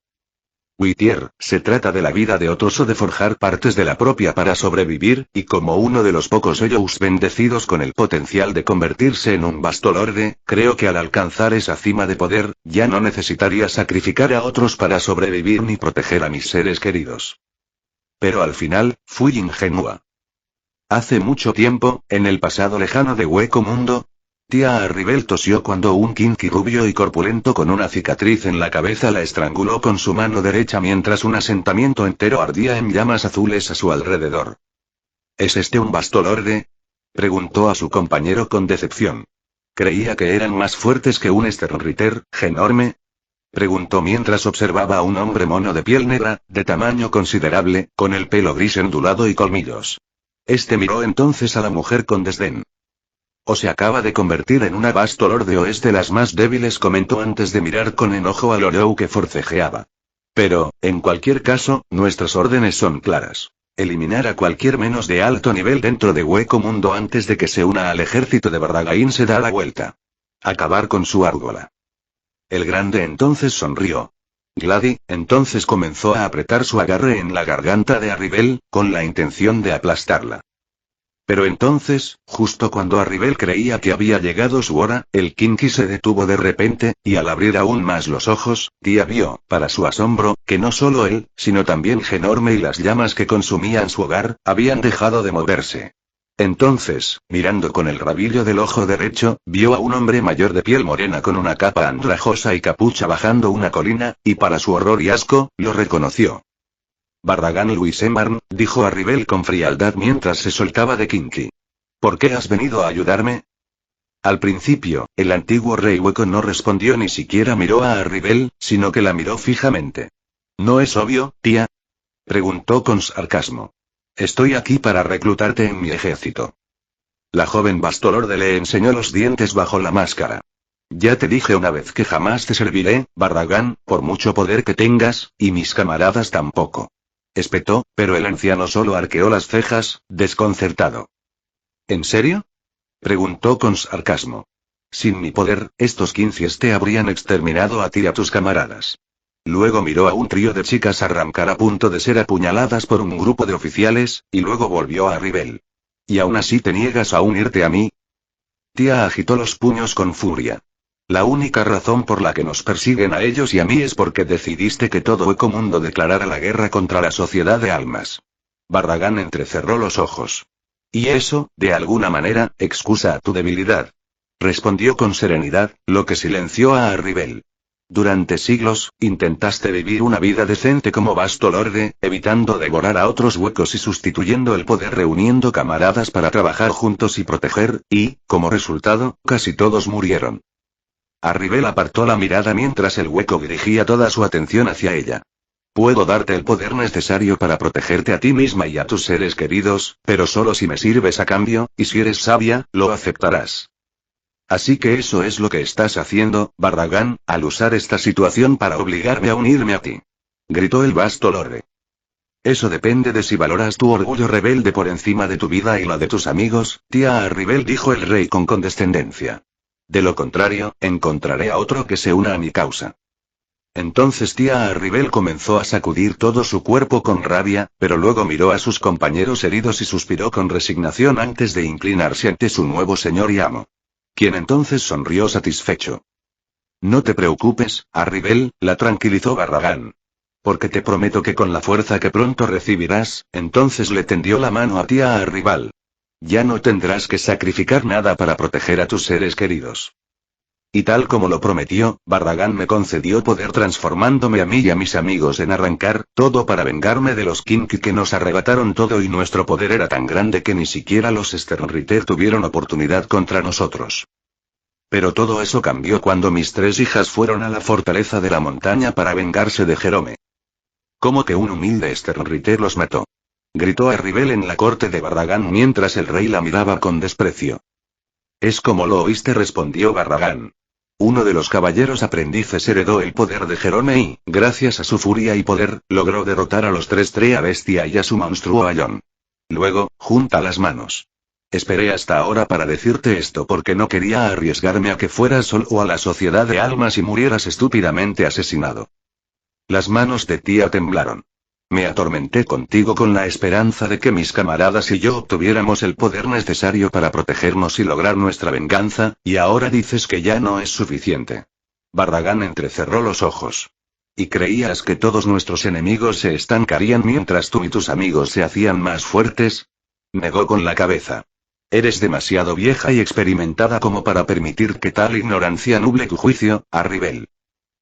S2: Whittier, se trata de la vida de otros o de forjar partes de la propia para sobrevivir, y como uno de los pocos Hoyos bendecidos con el potencial de convertirse en un Bastolorde, creo que al alcanzar esa cima de poder, ya no necesitaría sacrificar a otros para sobrevivir ni proteger a mis seres queridos. Pero al final, fui ingenua. Hace mucho tiempo, en el pasado lejano de Hueco Mundo, Tía Arribel tosió cuando un Kinky rubio y corpulento con una cicatriz en la cabeza la estranguló con su mano derecha mientras un asentamiento entero ardía en llamas azules a su alrededor. ¿Es este un Bastolorde?, preguntó a su compañero con decepción. ¿Creía que eran más fuertes que un Sternritter, enorme?, preguntó mientras observaba a un hombre mono de piel negra, de tamaño considerable, con el pelo gris ondulado y colmillos. Este miró entonces a la mujer con desdén. O se acaba de convertir en una Bastolorde o es de las más débiles, comentó antes de mirar con enojo a Lorou que forcejeaba. Pero, en cualquier caso, nuestras órdenes son claras. Eliminar a cualquier menos de alto nivel dentro de Hueco Mundo antes de que se una al ejército de Barragain se da la vuelta. Acabar con su árgola. El grande entonces sonrió. Glady, entonces comenzó a apretar su agarre en la garganta de Arribel, con la intención de aplastarla. Pero entonces, justo cuando Arribel creía que había llegado su hora, el Kinky se detuvo de repente, y al abrir aún más los ojos, Tía vio, para su asombro, que no solo él, sino también Genorme y las llamas que consumían su hogar, habían dejado de moverse. Entonces, mirando con el rabillo del ojo derecho, vio a un hombre mayor de piel morena con una capa andrajosa y capucha bajando una colina, y para su horror y asco, lo reconoció. Barragán Luisemarn, dijo Arribel con frialdad mientras se soltaba de Kinky. ¿Por qué has venido a ayudarme? Al principio, el antiguo rey hueco no respondió ni siquiera miró a Arribel, sino que la miró fijamente. ¿No es obvio, tía? Preguntó con sarcasmo. Estoy aquí para reclutarte en mi ejército. La joven Bastolorde le enseñó los dientes bajo la máscara. Ya te dije una vez que jamás te serviré, Barragán, por mucho poder que tengas, y mis camaradas tampoco. Espetó, pero el anciano solo arqueó las cejas, desconcertado. ¿En serio? Preguntó con sarcasmo. Sin mi poder, estos 15 te habrían exterminado a ti y a tus camaradas. Luego miró a un trío de chicas arrancar a punto de ser apuñaladas por un grupo de oficiales, y luego volvió a Arribel. ¿Y aún así te niegas a unirte a mí? Tía agitó los puños con furia. La única razón por la que nos persiguen a ellos y a mí es porque decidiste que todo Hueco Mundo declarara la guerra contra la sociedad de almas. Barragán entrecerró los ojos. Y eso, de alguna manera, excusa a tu debilidad. Respondió con serenidad, lo que silenció a Arribel. Durante siglos, intentaste vivir una vida decente como Bastolorde, evitando devorar a otros huecos y sustituyendo el poder reuniendo camaradas para trabajar juntos y proteger, y, como resultado, casi todos murieron. Arribel apartó la mirada mientras el hueco dirigía toda su atención hacia ella. Puedo darte el poder necesario para protegerte a ti misma y a tus seres queridos, pero solo si me sirves a cambio, y si eres sabia, lo aceptarás. Así que eso es lo que estás haciendo, Barragán, al usar esta situación para obligarme a unirme a ti. Gritó el Bastolorde. Eso depende de si valoras tu orgullo rebelde por encima de tu vida y la de tus amigos, tía Arribel, dijo el rey con condescendencia. De lo contrario, encontraré a otro que se una a mi causa. Entonces tía Arribel comenzó a sacudir todo su cuerpo con rabia, pero luego miró a sus compañeros heridos y suspiró con resignación antes de inclinarse ante su nuevo señor y amo. Quien entonces sonrió satisfecho. No te preocupes, Arribel, la tranquilizó Barragán. Porque te prometo que con la fuerza que pronto recibirás, entonces le tendió la mano a tía Arribal. Ya no tendrás que sacrificar nada para proteger a tus seres queridos. Y tal como lo prometió, Barragán me concedió poder transformándome a mí y a mis amigos en arrancar, todo para vengarme de los Kinky que nos arrebataron todo y nuestro poder era tan grande que ni siquiera los Sternritter tuvieron oportunidad contra nosotros. Pero todo eso cambió cuando mis 3 hijas fueron a la fortaleza de la montaña para vengarse de Jerome. ¿Cómo que un humilde Sternritter los mató? Gritó Arribel en la corte de Barragán mientras el rey la miraba con desprecio. Es como lo oíste, respondió Barragán. Uno de los caballeros aprendices heredó el poder de Jerome y, gracias a su furia y poder, logró derrotar a los 3 Trea Bestia y a su monstruo Ayón. Luego, junta las manos. Esperé hasta ahora para decirte esto porque no quería arriesgarme a que fueras solo a la sociedad de almas y murieras estúpidamente asesinado. Las manos de tía temblaron. Me atormenté contigo con la esperanza de que mis camaradas y yo obtuviéramos el poder necesario para protegernos y lograr nuestra venganza, y ahora dices que ya no es suficiente. Barragán entrecerró los ojos. ¿Y creías que todos nuestros enemigos se estancarían mientras tú y tus amigos se hacían más fuertes? Negó con la cabeza. Eres demasiado vieja y experimentada como para permitir que tal ignorancia nuble tu juicio, Arribel.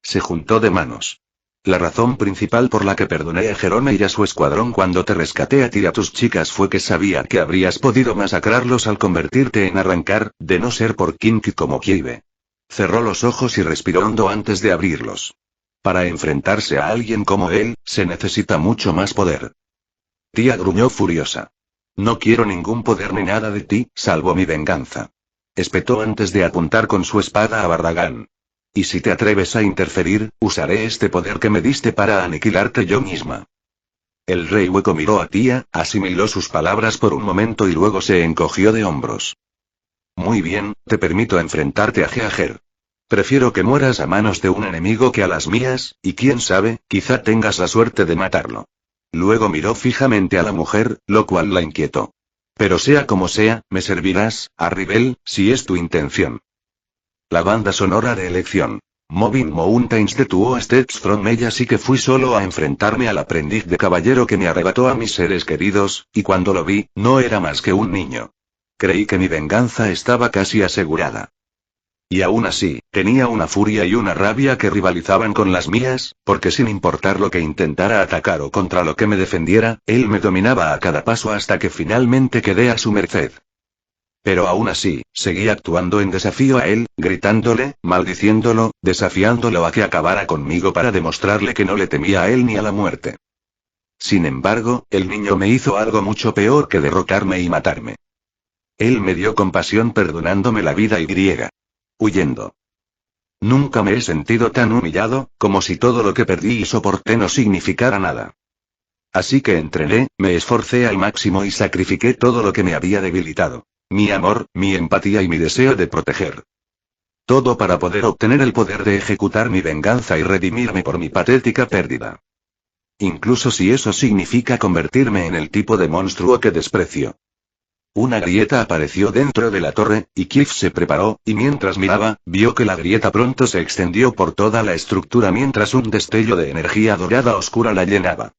S2: Se juntó de manos. La razón principal por la que perdoné a Jerome y a su escuadrón cuando te rescaté a ti y a tus chicas fue que sabía que habrías podido masacrarlos al convertirte en arrancar, de no ser por Kinky como Kibe. Cerró los ojos y respiró hondo antes de abrirlos. Para enfrentarse a alguien como él, se necesita mucho más poder. Tía gruñó furiosa. No quiero ningún poder ni nada de ti, salvo mi venganza. Espetó antes de apuntar con su espada a Barragán. Y si te atreves a interferir, usaré este poder que me diste para aniquilarte yo misma. El rey hueco miró a tía, asimiló sus palabras por un momento y luego se encogió de hombros. Muy bien, te permito enfrentarte a Geager. Prefiero que mueras a manos de un enemigo que a las mías, y quién sabe, quizá tengas la suerte de matarlo. Luego miró fijamente a la mujer, lo cual la inquietó. Pero sea como sea, me servirás, Arribel, si es tu intención. La banda sonora de elección. Moving Mountains de Two Steps From Ella sí que fui solo a enfrentarme al aprendiz de caballero que me arrebató a mis seres queridos, y cuando lo vi, no era más que un niño. Creí que mi venganza estaba casi asegurada. Y aún así, tenía una furia y una rabia que rivalizaban con las mías, porque sin importar lo que intentara atacar o contra lo que me defendiera, él me dominaba a cada paso hasta que finalmente quedé a su merced. Pero aún así, seguí actuando en desafío a él, gritándole, maldiciéndolo, desafiándolo a que acabara conmigo para demostrarle que no le temía a él ni a la muerte. Sin embargo, el niño me hizo algo mucho peor que derrotarme y matarme. Él me dio compasión perdonándome la vida y huyendo. Nunca me he sentido tan humillado, como si todo lo que perdí y soporté no significara nada. Así que entrené, me esforcé al máximo y sacrifiqué todo lo que me había debilitado. Mi amor, mi empatía y mi deseo de proteger. Todo para poder obtener el poder de ejecutar mi venganza y redimirme por mi patética pérdida. Incluso si eso significa convertirme en el tipo de monstruo que desprecio. Una grieta apareció dentro de la torre, y Kif se preparó, y mientras miraba, vio que la grieta pronto se extendió por toda la estructura mientras un destello de energía dorada oscura la llenaba.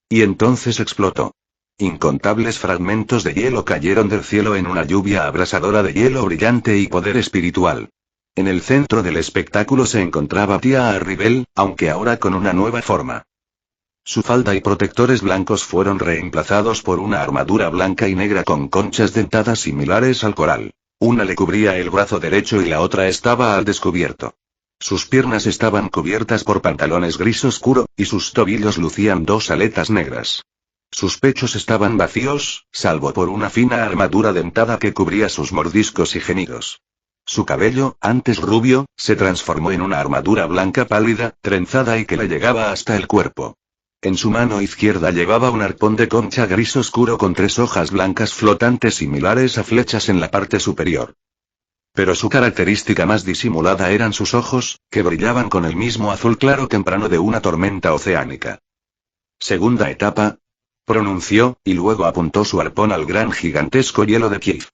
S2: Y entonces explotó. Incontables fragmentos de hielo cayeron del cielo en una lluvia abrasadora de hielo brillante y poder espiritual. En el centro del espectáculo se encontraba Tia Arribel, aunque ahora con una nueva forma. Su falda y protectores blancos fueron reemplazados por una armadura blanca y negra con conchas dentadas similares al coral. Una le cubría el brazo derecho y la otra estaba al descubierto. Sus piernas estaban cubiertas por pantalones gris oscuro, y sus tobillos lucían dos aletas negras. Sus pechos estaban vacíos, salvo por una fina armadura dentada que cubría sus mordiscos y gemidos. Su cabello, antes rubio, se transformó en una armadura blanca pálida, trenzada y que le llegaba hasta el cuerpo. En su mano izquierda llevaba un arpón de concha gris oscuro con 3 hojas blancas flotantes similares a flechas en la parte superior. Pero su característica más disimulada eran sus ojos, que brillaban con el mismo azul claro temprano de una tormenta oceánica. Segunda etapa, pronunció, y luego apuntó su arpón al gran gigantesco hielo de Kiev.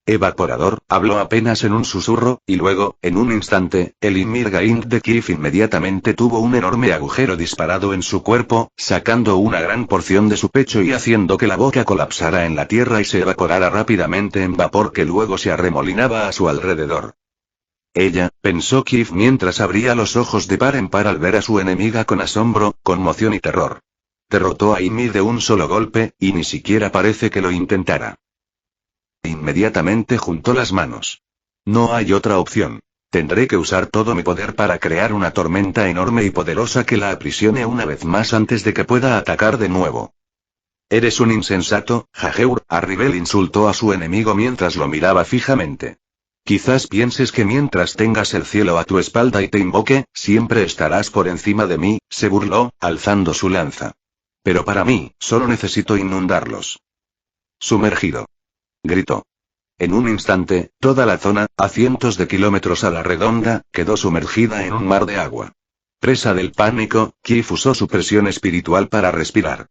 S2: Evaporador, habló apenas en un susurro, y luego, en un instante, el Ymir Gaint de Kiev inmediatamente tuvo un enorme agujero disparado en su cuerpo, sacando una gran porción de su pecho y haciendo que la boca colapsara en la tierra y se evaporara rápidamente en vapor que luego se arremolinaba a su alrededor. Ella, pensó Kiev mientras abría los ojos de par en par al ver a su enemiga con asombro, conmoción y terror. Derrotó a Ymir de un solo golpe, y ni siquiera parece que lo intentara. Inmediatamente juntó las manos. No hay otra opción. Tendré que usar todo mi poder para crear una tormenta enorme y poderosa que la aprisione una vez más antes de que pueda atacar de nuevo. Eres un insensato, Jajeur, Arribel insultó a su enemigo mientras lo miraba fijamente. Quizás pienses que mientras tengas el cielo a tu espalda y te invoque, siempre estarás por encima de mí, se burló, alzando su lanza. Pero para mí, solo necesito inundarlos. Sumergido. Gritó. En un instante, toda la zona, a cientos de kilómetros a la redonda, quedó sumergida en un mar de agua. Presa del pánico, Kiev usó su presión espiritual para respirar.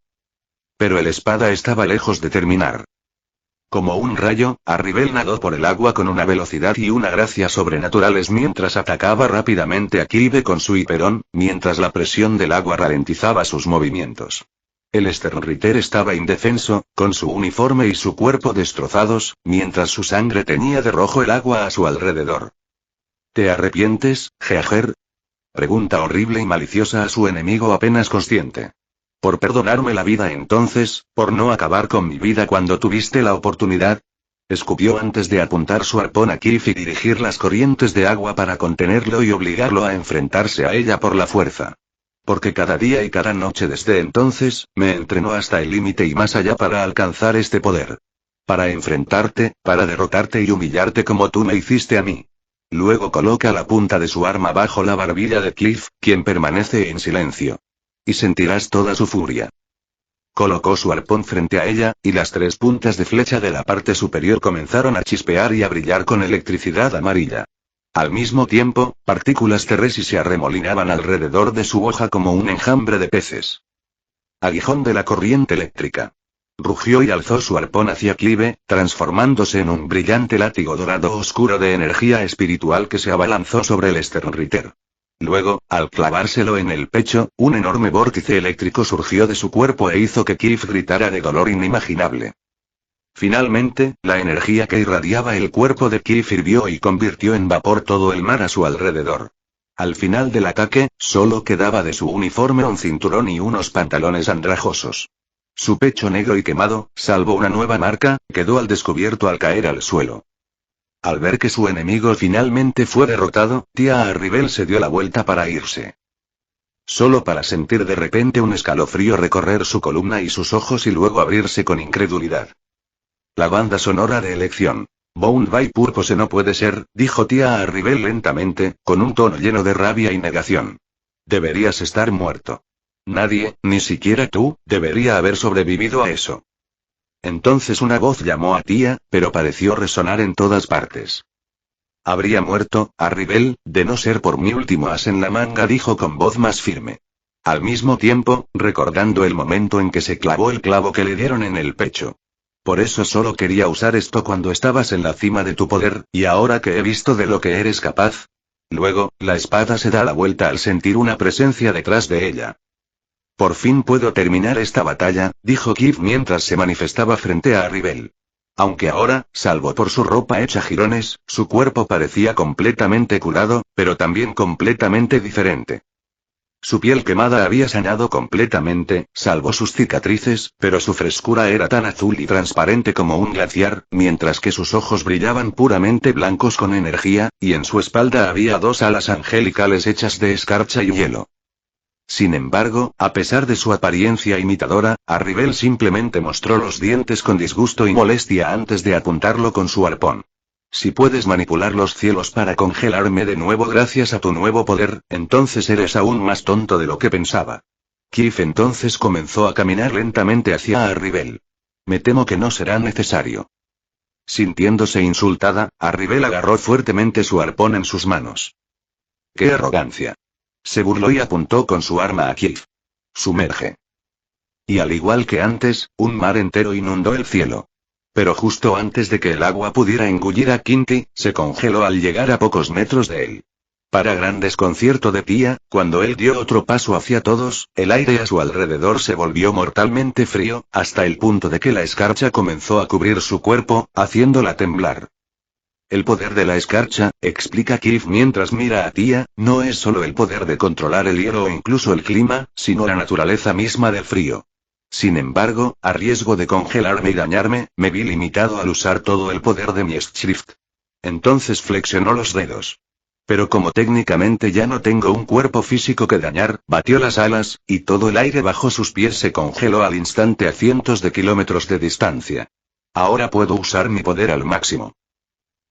S2: Pero el espada estaba lejos de terminar. Como un rayo, Arribel nadó por el agua con una velocidad y una gracia sobrenaturales mientras atacaba rápidamente a Kiev con su hiperón, mientras la presión del agua ralentizaba sus movimientos. El Sternritter estaba indefenso, con su uniforme y su cuerpo destrozados, mientras su sangre teñía de rojo el agua a su alrededor. ¿Te arrepientes, Jajeur? Pregunta horrible y maliciosa a su enemigo apenas consciente. ¿Por perdonarme la vida entonces, por no acabar con mi vida cuando tuviste la oportunidad? Escupió antes de apuntar su arpón a Kiev y dirigir las corrientes de agua para contenerlo y obligarlo a enfrentarse a ella por la fuerza. Porque cada día y cada noche desde entonces, me entrenó hasta el límite y más allá para alcanzar este poder. Para enfrentarte, para derrotarte y humillarte como tú me hiciste a mí. Luego coloca la punta de su arma bajo la barbilla de Cliff, quien permanece en silencio. Y sentirás toda su furia. Colocó su arpón frente a ella, y las 3 puntas de flecha de la parte superior comenzaron a chispear y a brillar con electricidad amarilla. Al mismo tiempo, partículas terrestres se arremolinaban alrededor de su hoja como un enjambre de peces. Aguijón de la corriente eléctrica. rugió y alzó su arpón hacia Clive, transformándose en un brillante látigo dorado oscuro de energía espiritual que se abalanzó sobre el Sternritter. Luego, al clavárselo en el pecho, un enorme vórtice eléctrico surgió de su cuerpo e hizo que Kif gritara de dolor inimaginable. Finalmente, la energía que irradiaba el cuerpo de Kif hirvió y convirtió en vapor todo el mar a su alrededor. Al final del ataque, solo quedaba de su uniforme un cinturón y unos pantalones andrajosos. Su pecho negro y quemado, salvo una nueva marca, quedó al descubierto al caer al suelo. Al ver que su enemigo finalmente fue derrotado, Tia Arribel se dio la vuelta para irse. Solo para sentir de repente un escalofrío recorrer su columna y sus ojos y luego abrirse con incredulidad. La banda sonora de elección. Bound by Purpose no puede ser, dijo Tia Arribel lentamente, con un tono lleno de rabia y negación. Deberías estar muerto. Nadie, ni siquiera tú, debería haber sobrevivido a eso. Entonces una voz llamó a Tia, pero pareció resonar en todas partes. Habría muerto, Arribel, de no ser por mi último as en la manga, dijo con voz más firme. Al mismo tiempo, recordando el momento en que se clavó el clavo que le dieron en el pecho. Por eso solo quería usar esto cuando estabas en la cima de tu poder, y ahora que he visto de lo que eres capaz. Luego, la espada se da la vuelta al sentir una presencia detrás de ella. Por fin puedo terminar esta batalla, dijo Kif mientras se manifestaba frente a Arribel. Aunque ahora, salvo por su ropa hecha jirones, su cuerpo parecía completamente curado, pero también completamente diferente. Su piel quemada había sañado completamente, salvo sus cicatrices, pero su frescura era tan azul y transparente como un glaciar, mientras que sus ojos brillaban puramente blancos con energía, y en su espalda había dos alas angelicales hechas de escarcha y hielo. Sin embargo, a pesar de su apariencia imitadora, Arribel simplemente mostró los dientes con disgusto y molestia antes de apuntarlo con su arpón. Si puedes manipular los cielos para congelarme de nuevo gracias a tu nuevo poder, entonces eres aún más tonto de lo que pensaba. Kif entonces comenzó a caminar lentamente hacia Arribel. Me temo que no será necesario. Sintiéndose insultada, Arribel agarró fuertemente su arpón en sus manos. ¡Qué arrogancia! Se burló y apuntó con su arma a Kif. Sumerge. Y al igual que antes, un mar entero inundó el cielo. Pero justo antes de que el agua pudiera engullir a Kinti, se congeló al llegar a pocos metros de él. Para gran desconcierto de Tia, cuando él dio otro paso hacia todos, el aire a su alrededor se volvió mortalmente frío, hasta el punto de que la escarcha comenzó a cubrir su cuerpo, haciéndola temblar. El poder de la escarcha, explica Kif mientras mira a Tia, no es solo el poder de controlar el hielo o incluso el clima, sino la naturaleza misma del frío. Sin embargo, a riesgo de congelarme y dañarme, me vi limitado al usar todo el poder de mi Schrift. Entonces flexionó los dedos. Pero como técnicamente ya no tengo un cuerpo físico que dañar, batió las alas, y todo el aire bajo sus pies se congeló al instante a cientos de kilómetros de distancia. Ahora puedo usar mi poder al máximo.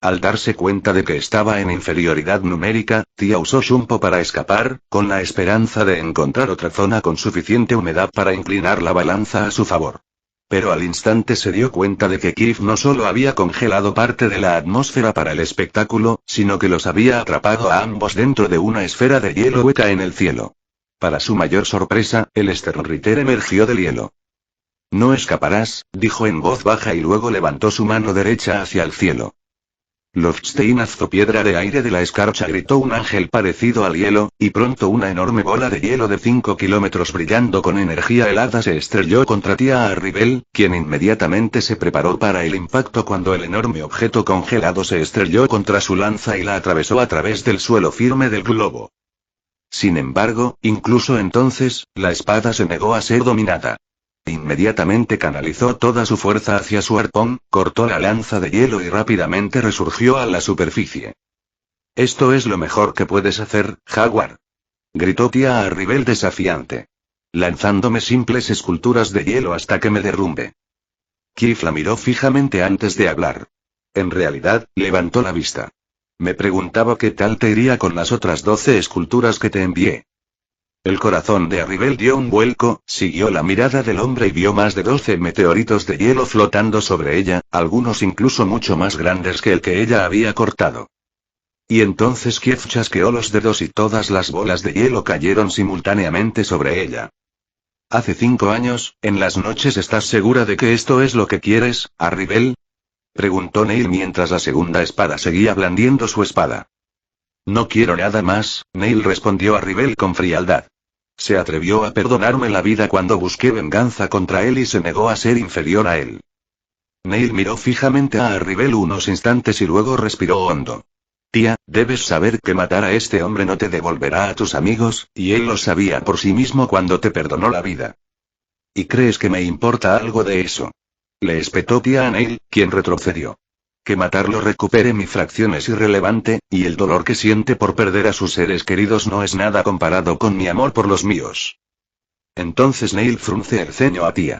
S2: Al darse cuenta de que estaba en inferioridad numérica, Tia usó Shumpo para escapar, con la esperanza de encontrar otra zona con suficiente humedad para inclinar la balanza a su favor. Pero al instante se dio cuenta de que Kif no solo había congelado parte de la atmósfera para el espectáculo, sino que los había atrapado a ambos dentro de una esfera de hielo hueca en el cielo. Para su mayor sorpresa, el Sternritter emergió del hielo. No escaparás, dijo en voz baja y luego levantó su mano derecha hacia el cielo. Lofsteinazo piedra de aire de la escarcha, gritó un ángel parecido al hielo, y pronto una enorme bola de hielo de 5 kilómetros brillando con energía helada se estrelló contra Tia Arribel, quien inmediatamente se preparó para el impacto cuando el enorme objeto congelado se estrelló contra su lanza y la atravesó a través del suelo firme del globo. Sin embargo, incluso entonces, la espada se negó a ser dominada. Inmediatamente canalizó toda su fuerza hacia su arpón, cortó la lanza de hielo y rápidamente resurgió a la superficie. «Esto es lo mejor que puedes hacer, Jaguar», gritó Tia Arribel desafiante. «Lanzándome simples esculturas de hielo hasta que me derrumbe». Kif la miró fijamente antes de hablar. En realidad, levantó la vista. «Me preguntaba qué tal te iría con las otras 12 esculturas que te envié». El corazón de Arribel dio un vuelco, siguió la mirada del hombre y vio más de 12 meteoritos de hielo flotando sobre ella, algunos incluso mucho más grandes que el que ella había cortado. Y entonces Kiev chasqueó los dedos y todas las bolas de hielo cayeron simultáneamente sobre ella. Hace 5 años, en las noches ¿estás segura de que esto es lo que quieres, Arribel? Preguntó Neil mientras la segunda espada seguía blandiendo su espada. No quiero nada más, Neil respondió Arribel con frialdad. Se atrevió a perdonarme la vida cuando busqué venganza contra él y se negó a ser inferior a él. Neil miró fijamente a Arribel unos instantes y luego respiró hondo. Tía, debes saber que matar a este hombre no te devolverá a tus amigos, y él lo sabía por sí mismo cuando te perdonó la vida. ¿Y crees que me importa algo de eso? Le espetó tía a Neil, quien retrocedió. Que matarlo recupere mi fracción es irrelevante, y el dolor que siente por perder a sus seres queridos no es nada comparado con mi amor por los míos. Entonces Neil frunce el ceño a tía.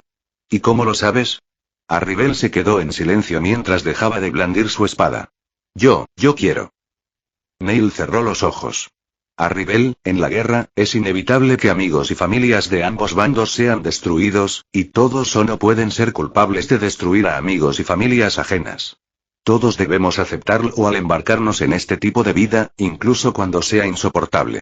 S2: ¿Y cómo lo sabes? Arribel se quedó en silencio mientras dejaba de blandir su espada. Yo quiero. Neil cerró los ojos. Arribel, en la guerra, es inevitable que amigos y familias de ambos bandos sean destruidos, y todos o no pueden ser culpables de destruir a amigos y familias ajenas. Todos debemos aceptarlo al embarcarnos en este tipo de vida, incluso cuando sea insoportable.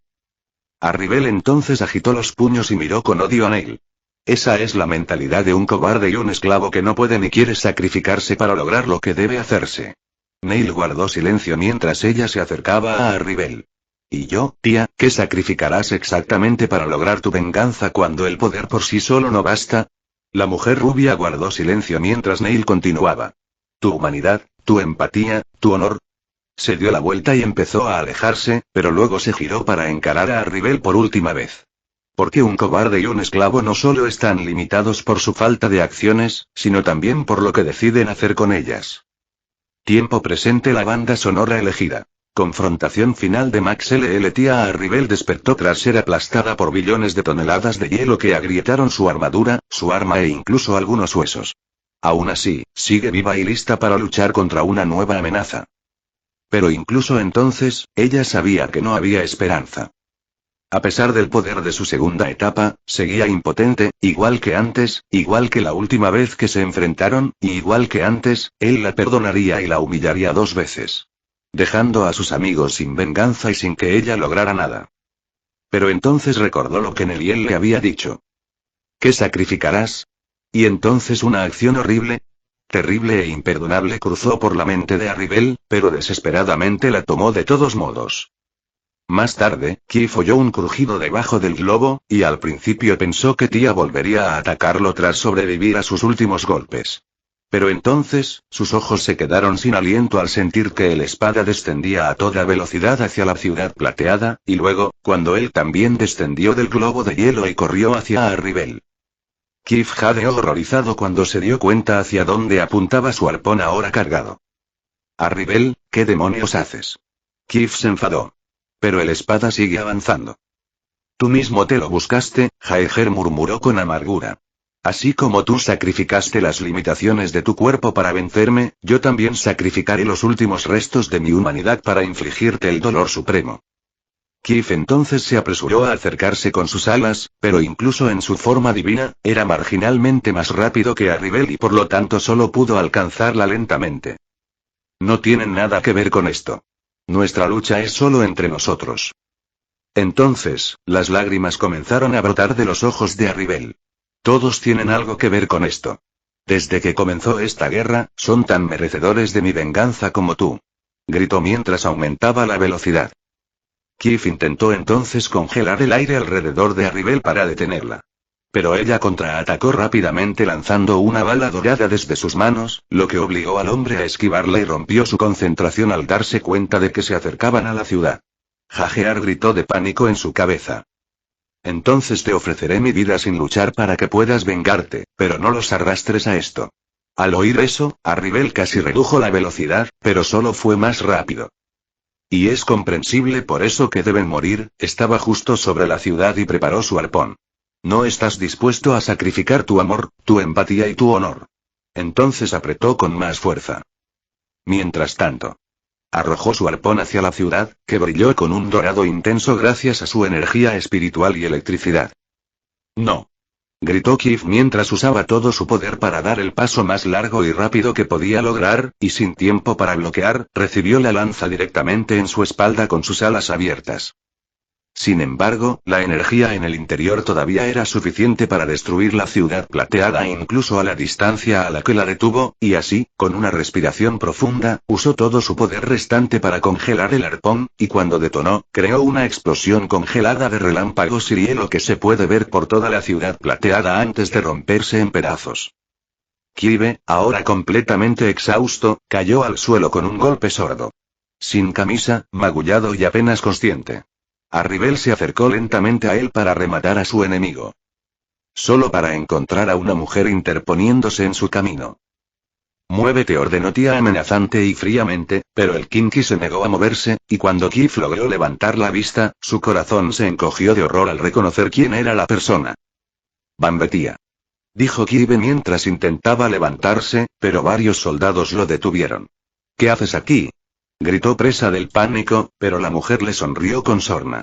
S2: Arribel entonces agitó los puños y miró con odio a Neil. Esa es la mentalidad de un cobarde y un esclavo que no puede ni quiere sacrificarse para lograr lo que debe hacerse. Neil guardó silencio mientras ella se acercaba a Arribel. ¿Y yo, tía, qué sacrificarás exactamente para lograr tu venganza cuando el poder por sí solo no basta? La mujer rubia guardó silencio mientras Neil continuaba. Tu humanidad, tu empatía, tu honor. Se dio la vuelta y empezó a alejarse, pero luego se giró para encarar a Arribel por última vez. Porque un cobarde y un esclavo no solo están limitados por su falta de acciones, sino también por lo que deciden hacer con ellas. Tiempo presente. La banda sonora elegida. Confrontación final de Max LL. Tía Arribel despertó tras ser aplastada por billones de toneladas de hielo que agrietaron su armadura, su arma e incluso algunos huesos. Aún así, sigue viva y lista para luchar contra una nueva amenaza. Pero incluso entonces, ella sabía que no había esperanza. A pesar del poder de su segunda etapa, seguía impotente, igual que antes, igual que la última vez que se enfrentaron, y igual que antes, él la perdonaría y la humillaría 2 veces. Dejando a sus amigos sin venganza y sin que ella lograra nada. Pero entonces recordó lo que Neliel le había dicho. ¿Qué sacrificarás? Y entonces una acción horrible, terrible e imperdonable cruzó por la mente de Arribel, pero desesperadamente la tomó de todos modos. Más tarde, Keith oyó un crujido debajo del globo, y al principio pensó que tía volvería a atacarlo tras sobrevivir a sus últimos golpes. Pero entonces, sus ojos se quedaron sin aliento al sentir que el espada descendía a toda velocidad hacia la ciudad plateada, y luego, cuando él también descendió del globo de hielo y corrió hacia Arribel. Keith jadeó horrorizado cuando se dio cuenta hacia dónde apuntaba su arpón ahora cargado. Arribel, ¿qué demonios haces? Keith se enfadó. Pero el espada sigue avanzando. Tú mismo te lo buscaste, Jaeger murmuró con amargura. Así como tú sacrificaste las limitaciones de tu cuerpo para vencerme, yo también sacrificaré los últimos restos de mi humanidad para infligirte el dolor supremo. Keith entonces se apresuró a acercarse con sus alas, pero incluso en su forma divina, era marginalmente más rápido que Arribel y por lo tanto solo pudo alcanzarla lentamente. No tienen nada que ver con esto. Nuestra lucha es solo entre nosotros. Entonces, las lágrimas comenzaron a brotar de los ojos de Arribel. Todos tienen algo que ver con esto. Desde que comenzó esta guerra, son tan merecedores de mi venganza como tú. Gritó mientras aumentaba la velocidad. Keith intentó entonces congelar el aire alrededor de Arribel para detenerla. Pero ella contraatacó rápidamente lanzando una bala dorada desde sus manos, lo que obligó al hombre a esquivarla y rompió su concentración al darse cuenta de que se acercaban a la ciudad. Jaeger gritó de pánico en su cabeza. Entonces te ofreceré mi vida sin luchar para que puedas vengarte, pero no los arrastres a esto. Al oír eso, Arribel casi redujo la velocidad, pero solo fue más rápido. Y es comprensible por eso que deben morir, estaba justo sobre la ciudad y preparó su arpón. No estás dispuesto a sacrificar tu amor, tu empatía y tu honor. Entonces apretó con más fuerza. Mientras tanto, arrojó su arpón hacia la ciudad, que brilló con un dorado intenso gracias a su energía espiritual y electricidad. No. Gritó Keith mientras usaba todo su poder para dar el paso más largo y rápido que podía lograr, y sin tiempo para bloquear, recibió la lanza directamente en su espalda con sus alas abiertas. Sin embargo, la energía en el interior todavía era suficiente para destruir la ciudad plateada incluso a la distancia a la que la detuvo, y así, con una respiración profunda, usó todo su poder restante para congelar el arpón, y cuando detonó, creó una explosión congelada de relámpagos y hielo que se puede ver por toda la ciudad plateada antes de romperse en pedazos. Kibe, ahora completamente exhausto, cayó al suelo con un golpe sordo. Sin camisa, magullado y apenas consciente. Arribel se acercó lentamente a él para rematar a su enemigo. Solo para encontrar a una mujer interponiéndose en su camino. Muévete, ordenó Tia amenazante y fríamente, pero el Kinky se negó a moverse, y cuando Kif logró levantar la vista, su corazón se encogió de horror al reconocer quién era la persona. Bambetia. Dijo Kibe mientras intentaba levantarse, pero varios soldados lo detuvieron. ¿Qué haces aquí? Gritó presa del pánico, pero la mujer le sonrió con sorna.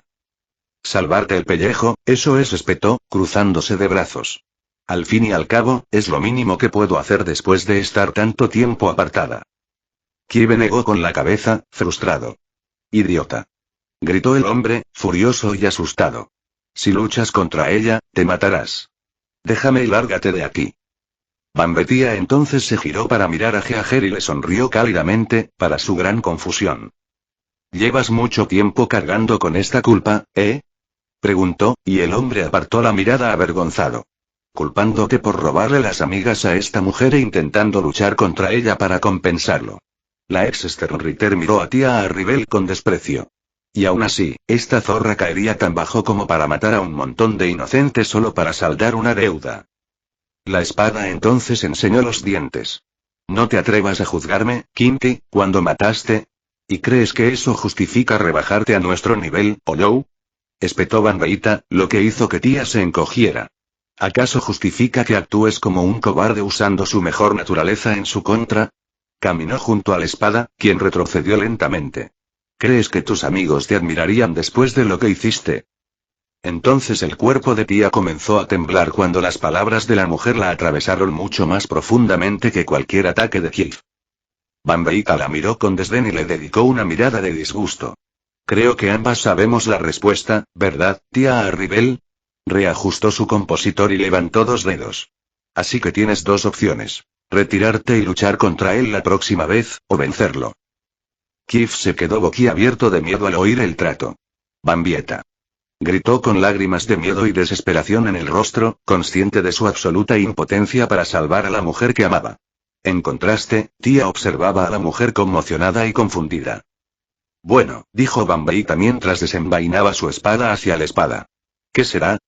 S2: Salvarte el pellejo, eso es, espetó, cruzándose de brazos. Al fin y al cabo, es lo mínimo que puedo hacer después de estar tanto tiempo apartada. Kibe negó con la cabeza, frustrado. Idiota. Gritó el hombre, furioso y asustado. Si luchas contra ella, te matarás. Déjame y lárgate de aquí. Bambetia entonces se giró para mirar a Geager y le sonrió cálidamente, para su gran confusión. ¿Llevas mucho tiempo cargando con esta culpa, preguntó, y el hombre apartó la mirada avergonzado. Culpándote por robarle las amigas a esta mujer e intentando luchar contra ella para compensarlo. La ex Sternritter miró a Tia Arribel con desprecio. Y aún así, esta zorra caería tan bajo como para matar a un montón de inocentes solo para saldar una deuda. La espada entonces enseñó los dientes. No te atrevas a juzgarme, Kinky, cuando mataste. ¿Y crees que eso justifica rebajarte a nuestro nivel, Olou? Espetó Bambeita, lo que hizo que Tia se encogiera. ¿Acaso justifica que actúes como un cobarde usando su mejor naturaleza en su contra? Caminó junto a la espada, quien retrocedió lentamente. ¿Crees que tus amigos te admirarían después de lo que hiciste? Entonces el cuerpo de Tia comenzó a temblar cuando las palabras de la mujer la atravesaron mucho más profundamente que cualquier ataque de Kif. Bambeita la miró con desdén y le dedicó una mirada de disgusto. Creo que ambas sabemos la respuesta, ¿verdad, Tia Arribel? Reajustó su compositor y levantó 2 dedos. Así que tienes 2 opciones. Retirarte y luchar contra él la próxima vez, o vencerlo. Kif se quedó boquiabierto de miedo al oír el trato. Bambieta. Gritó con lágrimas de miedo y desesperación en el rostro, consciente de su absoluta impotencia para salvar a la mujer que amaba. En contraste, Tia observaba a la mujer conmocionada y confundida. Bueno, dijo Bambeita mientras desenvainaba su espada hacia la espada. ¿Qué será?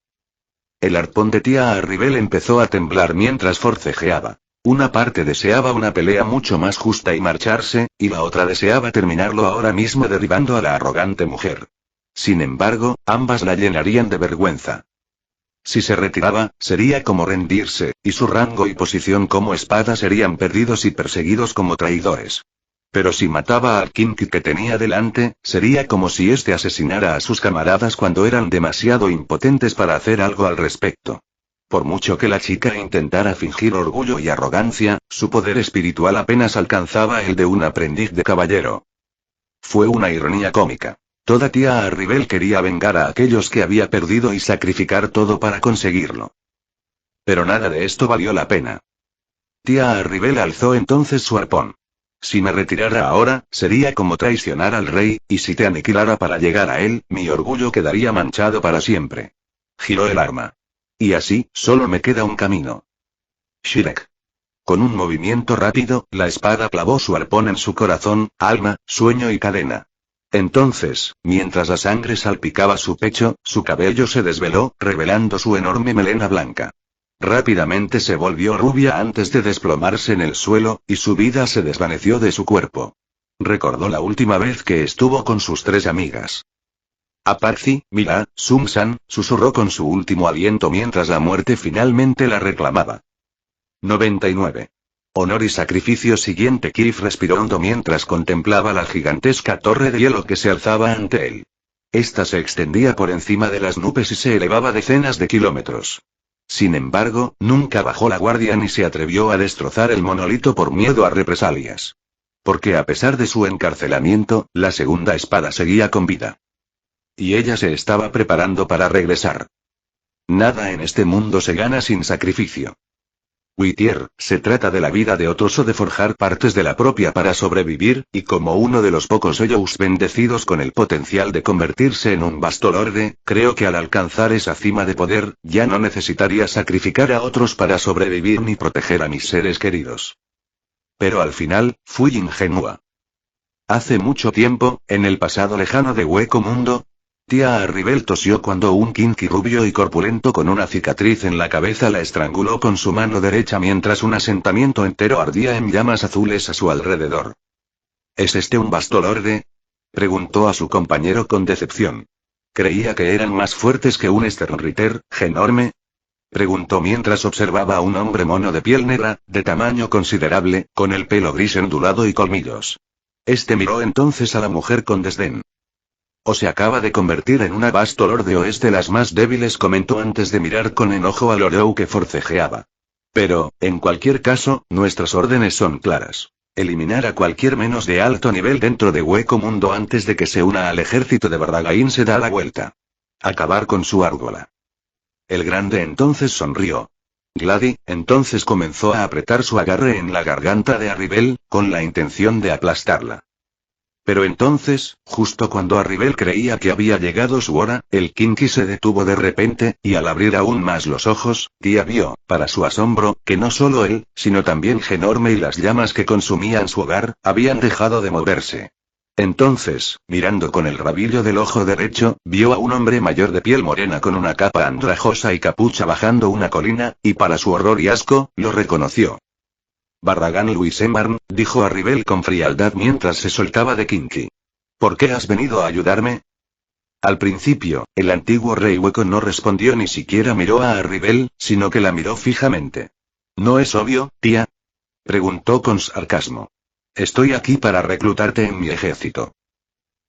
S2: El arpón de Tia Arribel empezó a temblar mientras forcejeaba. Una parte deseaba una pelea mucho más justa y marcharse, y la otra deseaba terminarlo ahora mismo derribando a la arrogante mujer. Sin embargo, ambas la llenarían de vergüenza. Si se retiraba, sería como rendirse, y su rango y posición como espada serían perdidos y perseguidos como traidores. Pero si mataba al Kinky que tenía delante, sería como si éste asesinara a sus camaradas cuando eran demasiado impotentes para hacer algo al respecto. Por mucho que la chica intentara fingir orgullo y arrogancia, su poder espiritual apenas alcanzaba el de un aprendiz de caballero. Fue una ironía cómica. Toda Tia Arribel quería vengar a aquellos que había perdido y sacrificar todo para conseguirlo. Pero nada de esto valió la pena. Tia Arribel alzó entonces su arpón. Si me retirara ahora, sería como traicionar al rey, y si te aniquilara para llegar a él, mi orgullo quedaría manchado para siempre. Giró el arma. Y así, solo me queda un camino. Shrek. Con un movimiento rápido, la espada clavó su arpón en su corazón, alma, sueño y cadena. Entonces, mientras la sangre salpicaba su pecho, su cabello se desveló, revelando su enorme melena blanca. Rápidamente se volvió rubia antes de desplomarse en el suelo, y su vida se desvaneció de su cuerpo. Recordó la última vez que estuvo con sus 3 amigas. Apache, Mila, Sumsan, susurró con su último aliento mientras la muerte finalmente la reclamaba. 99. Honor y sacrificio siguiente. Kif respiró hondo mientras contemplaba la gigantesca torre de hielo que se alzaba ante él. Esta se extendía por encima de las nubes y se elevaba decenas de kilómetros. Sin embargo, nunca bajó la guardia ni se atrevió a destrozar el monolito por miedo a represalias. Porque a pesar de su encarcelamiento, la segunda espada seguía con vida. Y ella se estaba preparando para regresar. Nada en este mundo se gana sin sacrificio. Whittier, se trata de la vida de otros o de forjar partes de la propia para sobrevivir, y como uno de los pocos Ellos bendecidos con el potencial de convertirse en un Bastolorde, creo que al alcanzar esa cima de poder, ya no necesitaría sacrificar a otros para sobrevivir ni proteger a mis seres queridos. Pero al final, fui ingenua. Hace mucho tiempo, en el pasado lejano de Hueco Mundo, tía Arribel tosió cuando un Kinky rubio y corpulento con una cicatriz en la cabeza la estranguló con su mano derecha mientras un asentamiento entero ardía en llamas azules a su alrededor. ¿Es este un Bastolorde?, preguntó a su compañero con decepción. ¿Creía que eran más fuertes que un Sternritter, Genorme?, preguntó mientras observaba a un hombre mono de piel negra, de tamaño considerable, con el pelo gris ondulado y colmillos. Este miró entonces a la mujer con desdén. «O se acaba de convertir en una Bastolorde o es de las más débiles», comentó antes de mirar con enojo a Lorou que forcejeaba. «Pero, en cualquier caso, nuestras órdenes son claras. Eliminar a cualquier menos de alto nivel dentro de Hueco Mundo antes de que se una al ejército de Barragain se da la vuelta. Acabar con su árgola». El grande entonces sonrió. Glady, entonces comenzó a apretar su agarre en la garganta de Arribel, con la intención de aplastarla. Pero entonces, justo cuando Arribel creía que había llegado su hora, el Kinky se detuvo de repente, y al abrir aún más los ojos, tía vio, para su asombro, que no solo él, sino también Genorme y las llamas que consumían su hogar, habían dejado de moverse. Entonces, mirando con el rabillo del ojo derecho, vio a un hombre mayor de piel morena con una capa andrajosa y capucha bajando una colina, y para su horror y asco, lo reconoció. «Barragan Luisemarn», dijo Arribel con frialdad mientras se soltaba de Kinky. «¿Por qué has venido a ayudarme?» Al principio, el antiguo rey hueco no respondió ni siquiera miró a Arribel, sino que la miró fijamente. «¿No es obvio, tía?», preguntó con sarcasmo. «Estoy aquí para reclutarte en mi ejército».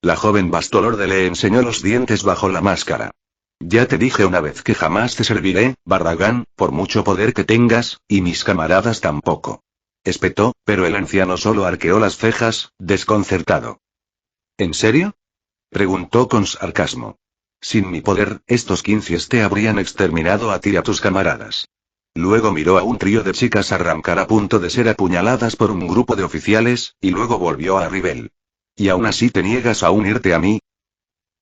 S2: La joven Bastolorde le enseñó los dientes bajo la máscara. «Ya te dije una vez que jamás te serviré, Barragan, por mucho poder que tengas, y mis camaradas tampoco», espetó, pero el anciano solo arqueó las cejas, desconcertado. «¿En serio?», preguntó con sarcasmo. «Sin mi poder, estos 15 te habrían exterminado a ti y a tus camaradas». Luego miró a un trío de chicas arrancar a punto de ser apuñaladas por un grupo de oficiales, y luego volvió a Arribel. «¿Y aún así te niegas a unirte a mí?».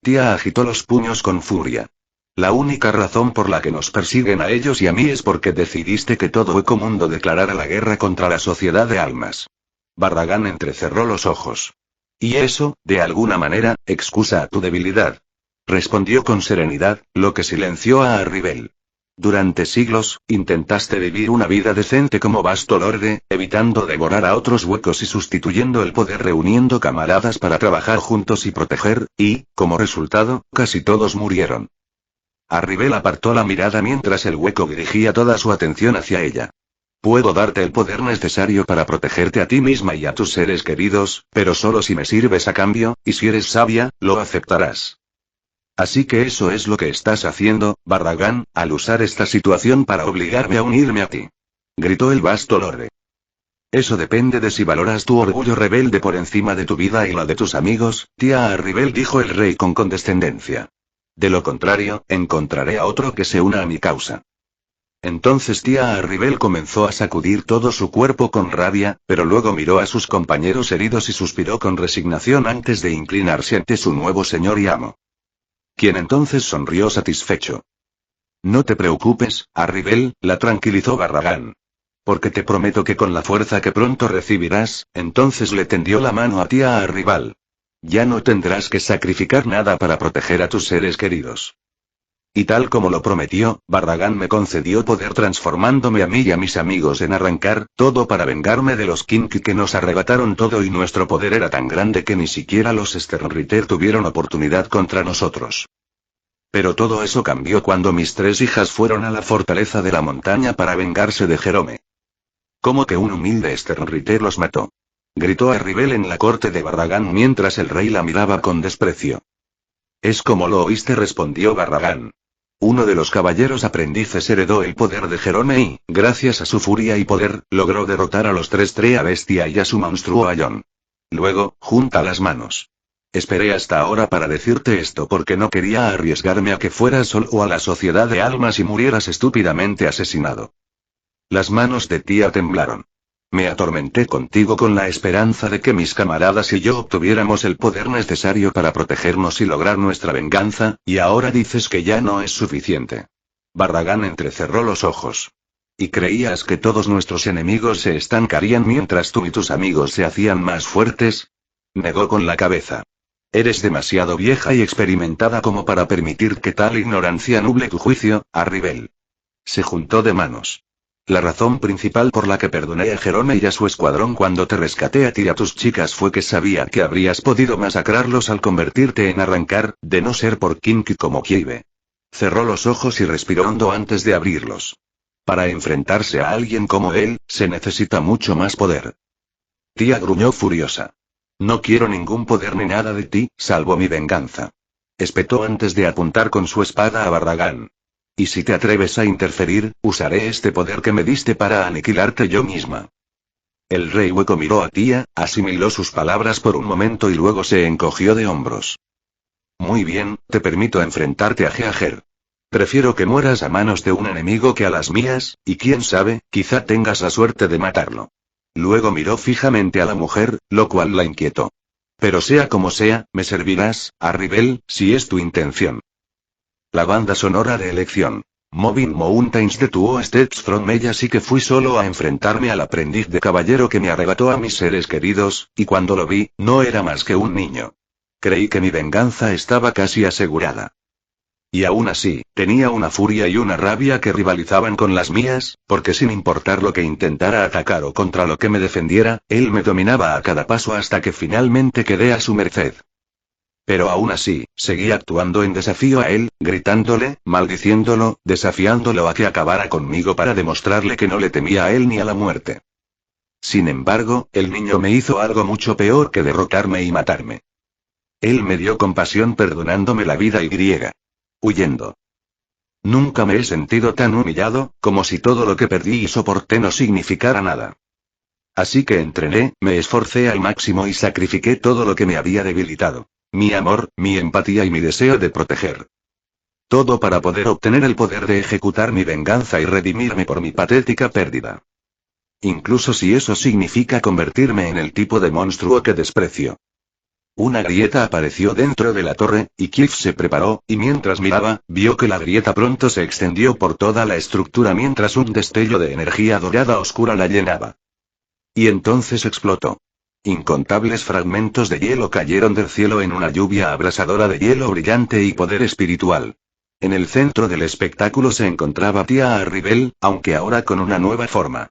S2: Tía agitó los puños con furia. «La única razón por la que nos persiguen a ellos y a mí es porque decidiste que todo Hueco Mundo declarara la guerra contra la Sociedad de Almas». Barragan entrecerró los ojos. «Y eso, de alguna manera, excusa a tu debilidad», respondió con serenidad, lo que silenció a Arribel. «Durante siglos, intentaste vivir una vida decente como Bastolorde, evitando devorar a otros huecos y sustituyendo el poder reuniendo camaradas para trabajar juntos y proteger, y, como resultado, casi todos murieron». Arribel apartó la mirada mientras el hueco dirigía toda su atención hacia ella. «Puedo darte el poder necesario para protegerte a ti misma y a tus seres queridos, pero solo si me sirves a cambio, y si eres sabia, lo aceptarás». «Así que eso es lo que estás haciendo, Barragan, al usar esta situación para obligarme a unirme a ti», gritó el Bastolorde. «Eso depende de si valoras tu orgullo rebelde por encima de tu vida y la de tus amigos, tía Arribel», dijo el rey con condescendencia. «De lo contrario, encontraré a otro que se una a mi causa». Entonces tía Arribel comenzó a sacudir todo su cuerpo con rabia, pero luego miró a sus compañeros heridos y suspiró con resignación antes de inclinarse ante su nuevo señor y amo. Quien entonces sonrió satisfecho. «No te preocupes, Arribel», la tranquilizó Barragan. «Porque te prometo que con la fuerza que pronto recibirás», entonces le tendió la mano a tía Arribal. «Ya no tendrás que sacrificar nada para proteger a tus seres queridos». Y tal como lo prometió, Barragan me concedió poder transformándome a mí y a mis amigos en arrancar todo para vengarme de los Kinky que nos arrebataron todo y nuestro poder era tan grande que ni siquiera los Sternritter tuvieron oportunidad contra nosotros. Pero todo eso cambió cuando mis 3 hijas fueron a la fortaleza de la montaña para vengarse de Jerome. «¿Cómo que un humilde Sternritter los mató?», gritó Arribel en la corte de Barragan mientras el rey la miraba con desprecio. «Es como lo oíste», respondió Barragan. «Uno de los caballeros aprendices heredó el poder de Jerome y, gracias a su furia y poder, logró derrotar a los 3 Trea Bestia y a su monstruo Aion. Luego, junta las manos». Esperé hasta ahora para decirte esto porque no quería arriesgarme a que fueras solo a la sociedad de almas y murieras estúpidamente asesinado. Las manos de tía temblaron. Me atormenté contigo con la esperanza de que mis camaradas y yo obtuviéramos el poder necesario para protegernos y lograr nuestra venganza, y ahora dices que ya no es suficiente. Barragán entrecerró los ojos. ¿Y creías que todos nuestros enemigos se estancarían mientras tú y tus amigos se hacían más fuertes? Negó con la cabeza. Eres demasiado vieja y experimentada como para permitir que tal ignorancia nuble tu juicio, Arribel. Se juntó de manos. La razón principal por la que perdoné a Jerome y a su escuadrón cuando te rescaté a ti y a tus chicas fue que sabía que habrías podido masacrarlos al convertirte en arrancar, de no ser por Kinky como Kiebe. Cerró los ojos y respiró hondo antes de abrirlos. Para enfrentarse a alguien como él, se necesita mucho más poder. Tía gruñó furiosa. No quiero ningún poder ni nada de ti, salvo mi venganza. Espetó antes de apuntar con su espada a Barragán. Y si te atreves a interferir, usaré este poder que me diste para aniquilarte yo misma. El rey hueco miró a tía, asimiló sus palabras por un momento y luego se encogió de hombros. Muy bien, te permito enfrentarte a Geager. Prefiero que mueras a manos de un enemigo que a las mías, y quién sabe, quizá tengas la suerte de matarlo. Luego miró fijamente a la mujer, lo cual la inquietó. Pero sea como sea, me servirás, Arribel, si es tu intención. La banda sonora de elección. Moving Mountains de Two Steps From Me, así que fui solo a enfrentarme al aprendiz de caballero que me arrebató a mis seres queridos, y cuando lo vi, no era más que un niño. Creí que mi venganza estaba casi asegurada. Y aún así, tenía una furia y una rabia que rivalizaban con las mías, porque sin importar lo que intentara atacar o contra lo que me defendiera, él me dominaba a cada paso hasta que finalmente quedé a su merced. Pero aún así, seguí actuando en desafío a él, gritándole, maldiciéndolo, desafiándolo a que acabara conmigo para demostrarle que no le temía a él ni a la muerte. Sin embargo, el niño me hizo algo mucho peor que derrotarme y matarme. Él me dio compasión perdonándome la vida y huyendo. Nunca me he sentido tan humillado, como si todo lo que perdí y soporté no significara nada. Así que entrené, me esforcé al máximo y sacrifiqué todo lo que me había debilitado. Mi amor, mi empatía y mi deseo de proteger. Todo para poder obtener el poder de ejecutar mi venganza y redimirme por mi patética pérdida. Incluso si eso significa convertirme en el tipo de monstruo que desprecio. Una grieta apareció dentro de la torre, y Kif se preparó, y mientras miraba, vio que la grieta pronto se extendió por toda la estructura mientras un destello de energía dorada oscura la llenaba. Y entonces explotó. Incontables fragmentos de hielo cayeron del cielo en una lluvia abrasadora de hielo brillante y poder espiritual. En el centro del espectáculo se encontraba tía Arribel, aunque ahora con una nueva forma.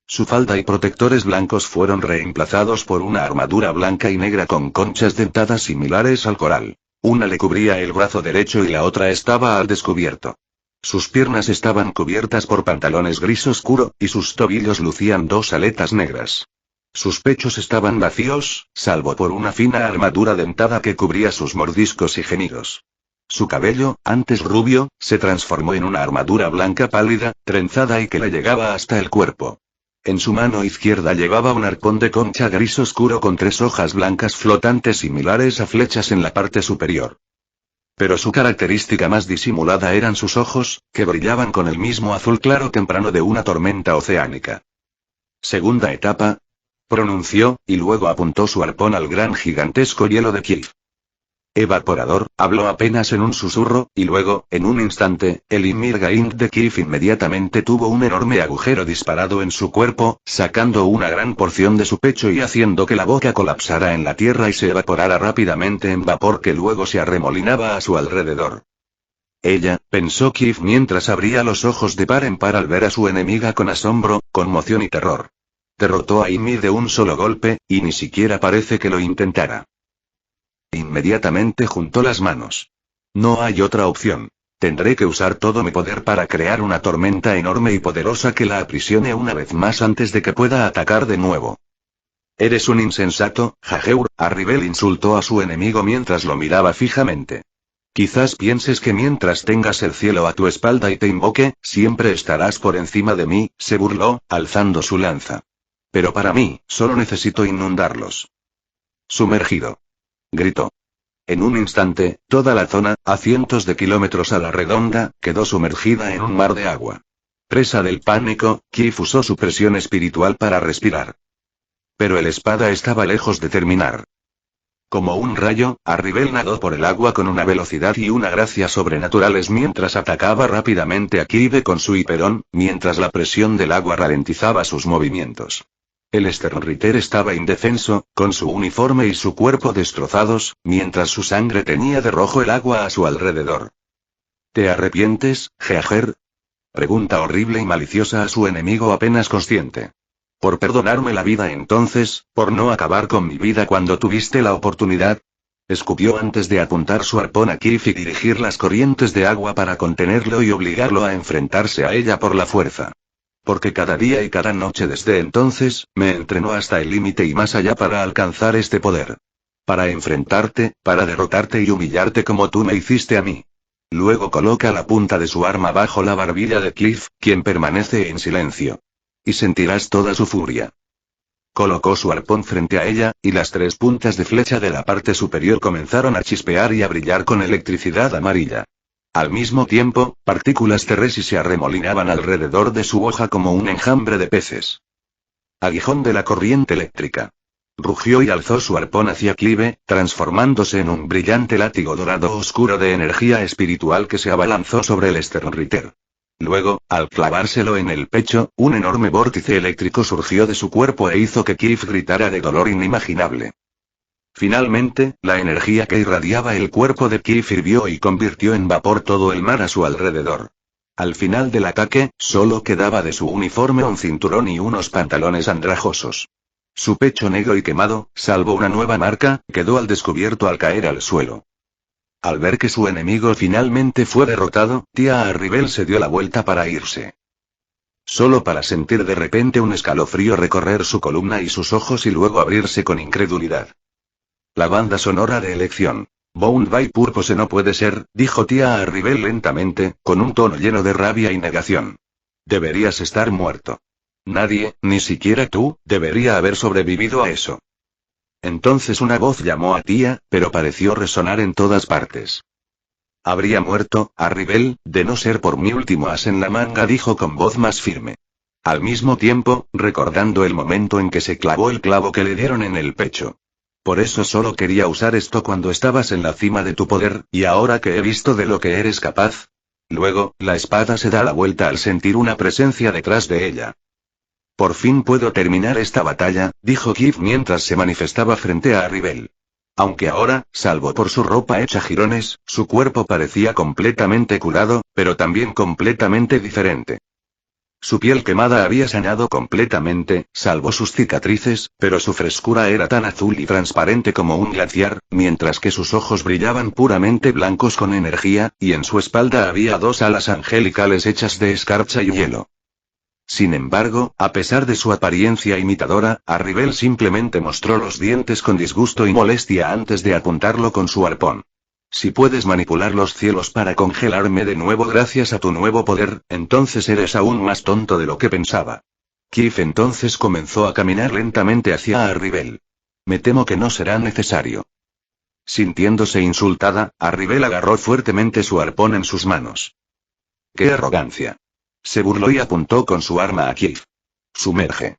S2: Su falda y protectores blancos fueron reemplazados por una armadura blanca y negra con conchas dentadas similares al coral. Una le cubría el brazo derecho y la otra estaba al descubierto. Sus piernas estaban cubiertas por pantalones gris oscuro, y sus tobillos lucían dos aletas negras. Sus pechos estaban vacíos, salvo por una fina armadura dentada que cubría sus mordiscos y gemidos. Su cabello, antes rubio, se transformó en una armadura blanca pálida, trenzada y que le llegaba hasta el cuerpo. En su mano izquierda llevaba un arpón de concha gris oscuro con 3 hojas blancas flotantes similares a flechas en la parte superior. Pero su característica más disimulada eran sus ojos, que brillaban con el mismo azul claro temprano de una tormenta oceánica. Segunda etapa, pronunció, y luego apuntó su arpón al gran gigantesco hielo de Kiev. Evaporador, habló apenas en un susurro, y luego, en un instante, el Ymir Gaint de Kiev inmediatamente tuvo un enorme agujero disparado en su cuerpo, sacando una gran porción de su pecho y haciendo que la boca colapsara en la tierra y se evaporara rápidamente en vapor que luego se arremolinaba a su alrededor. Ella, pensó Kiev mientras abría los ojos de par en par al ver a su enemiga con asombro, conmoción y terror. Derrotó a Ymir de un solo golpe, y ni siquiera parece que lo intentara. Inmediatamente juntó las manos. No hay otra opción. Tendré que usar todo mi poder para crear una tormenta enorme y poderosa que la aprisione una vez más antes de que pueda atacar de nuevo. Eres un insensato, Jageur, Arribel insultó a su enemigo mientras lo miraba fijamente. Quizás pienses que mientras tengas el cielo a tu espalda y te invoque, siempre estarás por encima de mí, se burló, alzando su lanza. Pero para mí, solo necesito inundarlos. Sumergido. Gritó. En un instante, toda la zona, a cientos de kilómetros a la redonda, quedó sumergida en un mar de agua. Presa del pánico, Kif usó su presión espiritual para respirar. Pero el espada estaba lejos de terminar. Como un rayo, Arribel nadó por el agua con una velocidad y una gracia sobrenaturales mientras atacaba rápidamente a Kibe con su hiperón, mientras la presión del agua ralentizaba sus movimientos. El Sternritter estaba indefenso, con su uniforme y su cuerpo destrozados, mientras su sangre teñía de rojo el agua a su alrededor. ¿Te arrepientes, Geager? Pregunta horrible y maliciosa a su enemigo apenas consciente. ¿Por perdonarme la vida entonces, por no acabar con mi vida cuando tuviste la oportunidad? Escupió antes de apuntar su arpón a Kif y dirigir las corrientes de agua para contenerlo y obligarlo a enfrentarse a ella por la fuerza. Porque cada día y cada noche desde entonces, me entrenó hasta el límite y más allá para alcanzar este poder. Para enfrentarte, para derrotarte y humillarte como tú me hiciste a mí. Luego coloca la punta de su arma bajo la barbilla de Cliff, quien permanece en silencio. Y sentirás toda su furia. Colocó su arpón frente a ella, y las 3 puntas de flecha de la parte superior comenzaron a chispear y a brillar con electricidad amarilla. Al mismo tiempo, partículas terrestres se arremolinaban alrededor de su hoja como un enjambre de peces. Aguijón de la corriente eléctrica. Rugió y alzó su arpón hacia Clive, transformándose en un brillante látigo dorado oscuro de energía espiritual que se abalanzó sobre el Sternritter. Luego, al clavárselo en el pecho, un enorme vórtice eléctrico surgió de su cuerpo e hizo que Kif gritara de dolor inimaginable. Finalmente, la energía que irradiaba el cuerpo de Kif hirvió y convirtió en vapor todo el mar a su alrededor. Al final del ataque, solo quedaba de su uniforme un cinturón y unos pantalones andrajosos. Su pecho negro y quemado, salvo una nueva marca, quedó al descubierto al caer al suelo. Al ver que su enemigo finalmente fue derrotado, tía Arribel se dio la vuelta para irse. Solo para sentir de repente un escalofrío recorrer su columna y sus ojos y luego abrirse con incredulidad. La banda sonora de elección. Bound by Purpose no puede ser, dijo tía Arribel lentamente, con un tono lleno de rabia y negación. Deberías estar muerto. Nadie, ni siquiera tú, debería haber sobrevivido a eso. Entonces una voz llamó a tía, pero pareció resonar en todas partes. Habría muerto, Arribel, de no ser por mi último as en la manga, dijo con voz más firme. Al mismo tiempo, recordando el momento en que se clavó el clavo que le dieron en el pecho. Por eso solo quería usar esto cuando estabas en la cima de tu poder, y ahora que he visto de lo que eres capaz. Luego, la espada se da la vuelta al sentir una presencia detrás de ella. Por fin puedo terminar esta batalla, dijo Kif mientras se manifestaba frente a Arribel. Aunque ahora, salvo por su ropa hecha jirones, su cuerpo parecía completamente curado, pero también completamente diferente. Su piel quemada había sanado completamente, salvo sus cicatrices, pero su frescura era tan azul y transparente como un glaciar, mientras que sus ojos brillaban puramente blancos con energía, y en su espalda había 2 alas angelicales hechas de escarcha y hielo. Sin embargo, a pesar de su apariencia imitadora, Arribel simplemente mostró los dientes con disgusto y molestia antes de apuntarlo con su arpón. Si puedes manipular los cielos para congelarme de nuevo gracias a tu nuevo poder, entonces eres aún más tonto de lo que pensaba. Kif entonces comenzó a caminar lentamente hacia Arribel. Me temo que no será necesario. Sintiéndose insultada, Arribel agarró fuertemente su arpón en sus manos. ¡Qué arrogancia! Se burló y apuntó con su arma a Kif. Sumerge.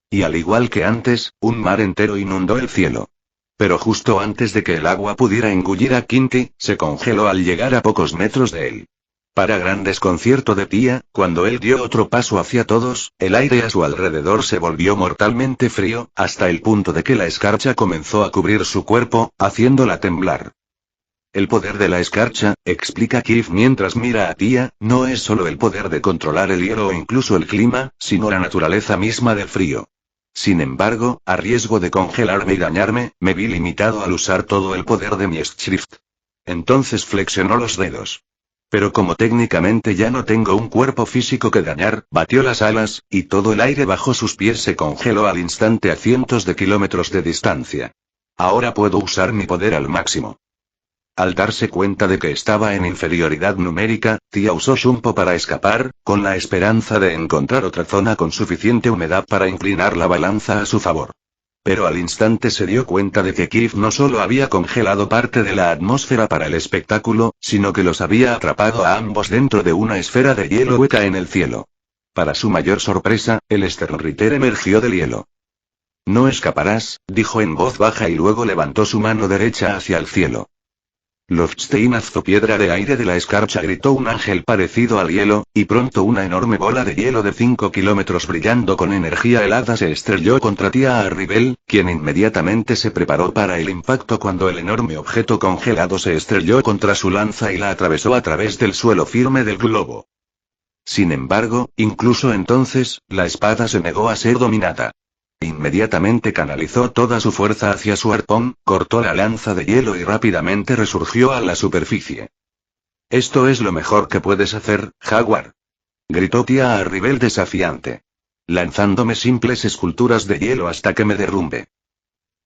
S2: Y al igual que antes, un mar entero inundó el cielo. Pero justo antes de que el agua pudiera engullir a Kinky, se congeló al llegar a pocos metros de él. Para gran desconcierto de tía, cuando él dio otro paso hacia todos, el aire a su alrededor se volvió mortalmente frío, hasta el punto de que la escarcha comenzó a cubrir su cuerpo, haciéndola temblar. El poder de la escarcha, explica Kif mientras mira a tía, no es solo el poder de controlar el hielo o incluso el clima, sino la naturaleza misma del frío. Sin embargo, a riesgo de congelarme y dañarme, me vi limitado al usar todo el poder de mi Schrift. Entonces flexionó los dedos. Pero como técnicamente ya no tengo un cuerpo físico que dañar, batió las alas, y todo el aire bajo sus pies se congeló al instante a cientos de kilómetros de distancia. Ahora puedo usar mi poder al máximo. Al darse cuenta de que estaba en inferioridad numérica, tía usó Shumpo para escapar, con la esperanza de encontrar otra zona con suficiente humedad para inclinar la balanza a su favor. Pero al instante se dio cuenta de que Kif no solo había congelado parte de la atmósfera para el espectáculo, sino que los había atrapado a ambos dentro de una esfera de hielo hueca en el cielo. Para su mayor sorpresa, el Sternritter emergió del hielo. No escaparás, dijo en voz baja y luego levantó su mano derecha hacia el cielo. Lofsteinazo piedra de aire de la escarcha, gritó un ángel parecido al hielo, y pronto una enorme bola de hielo de 5 kilómetros brillando con energía helada se estrelló contra Tia Arribel, quien inmediatamente se preparó para el impacto cuando el enorme objeto congelado se estrelló contra su lanza y la atravesó a través del suelo firme del globo. Sin embargo, incluso entonces, la espada se negó a ser dominada. Inmediatamente canalizó toda su fuerza hacia su arpón, cortó la lanza de hielo y rápidamente resurgió a la superficie. «Esto es lo mejor que puedes hacer, Jaguar», gritó Tia Arribel desafiante. «Lanzándome simples esculturas de hielo hasta que me derrumbe».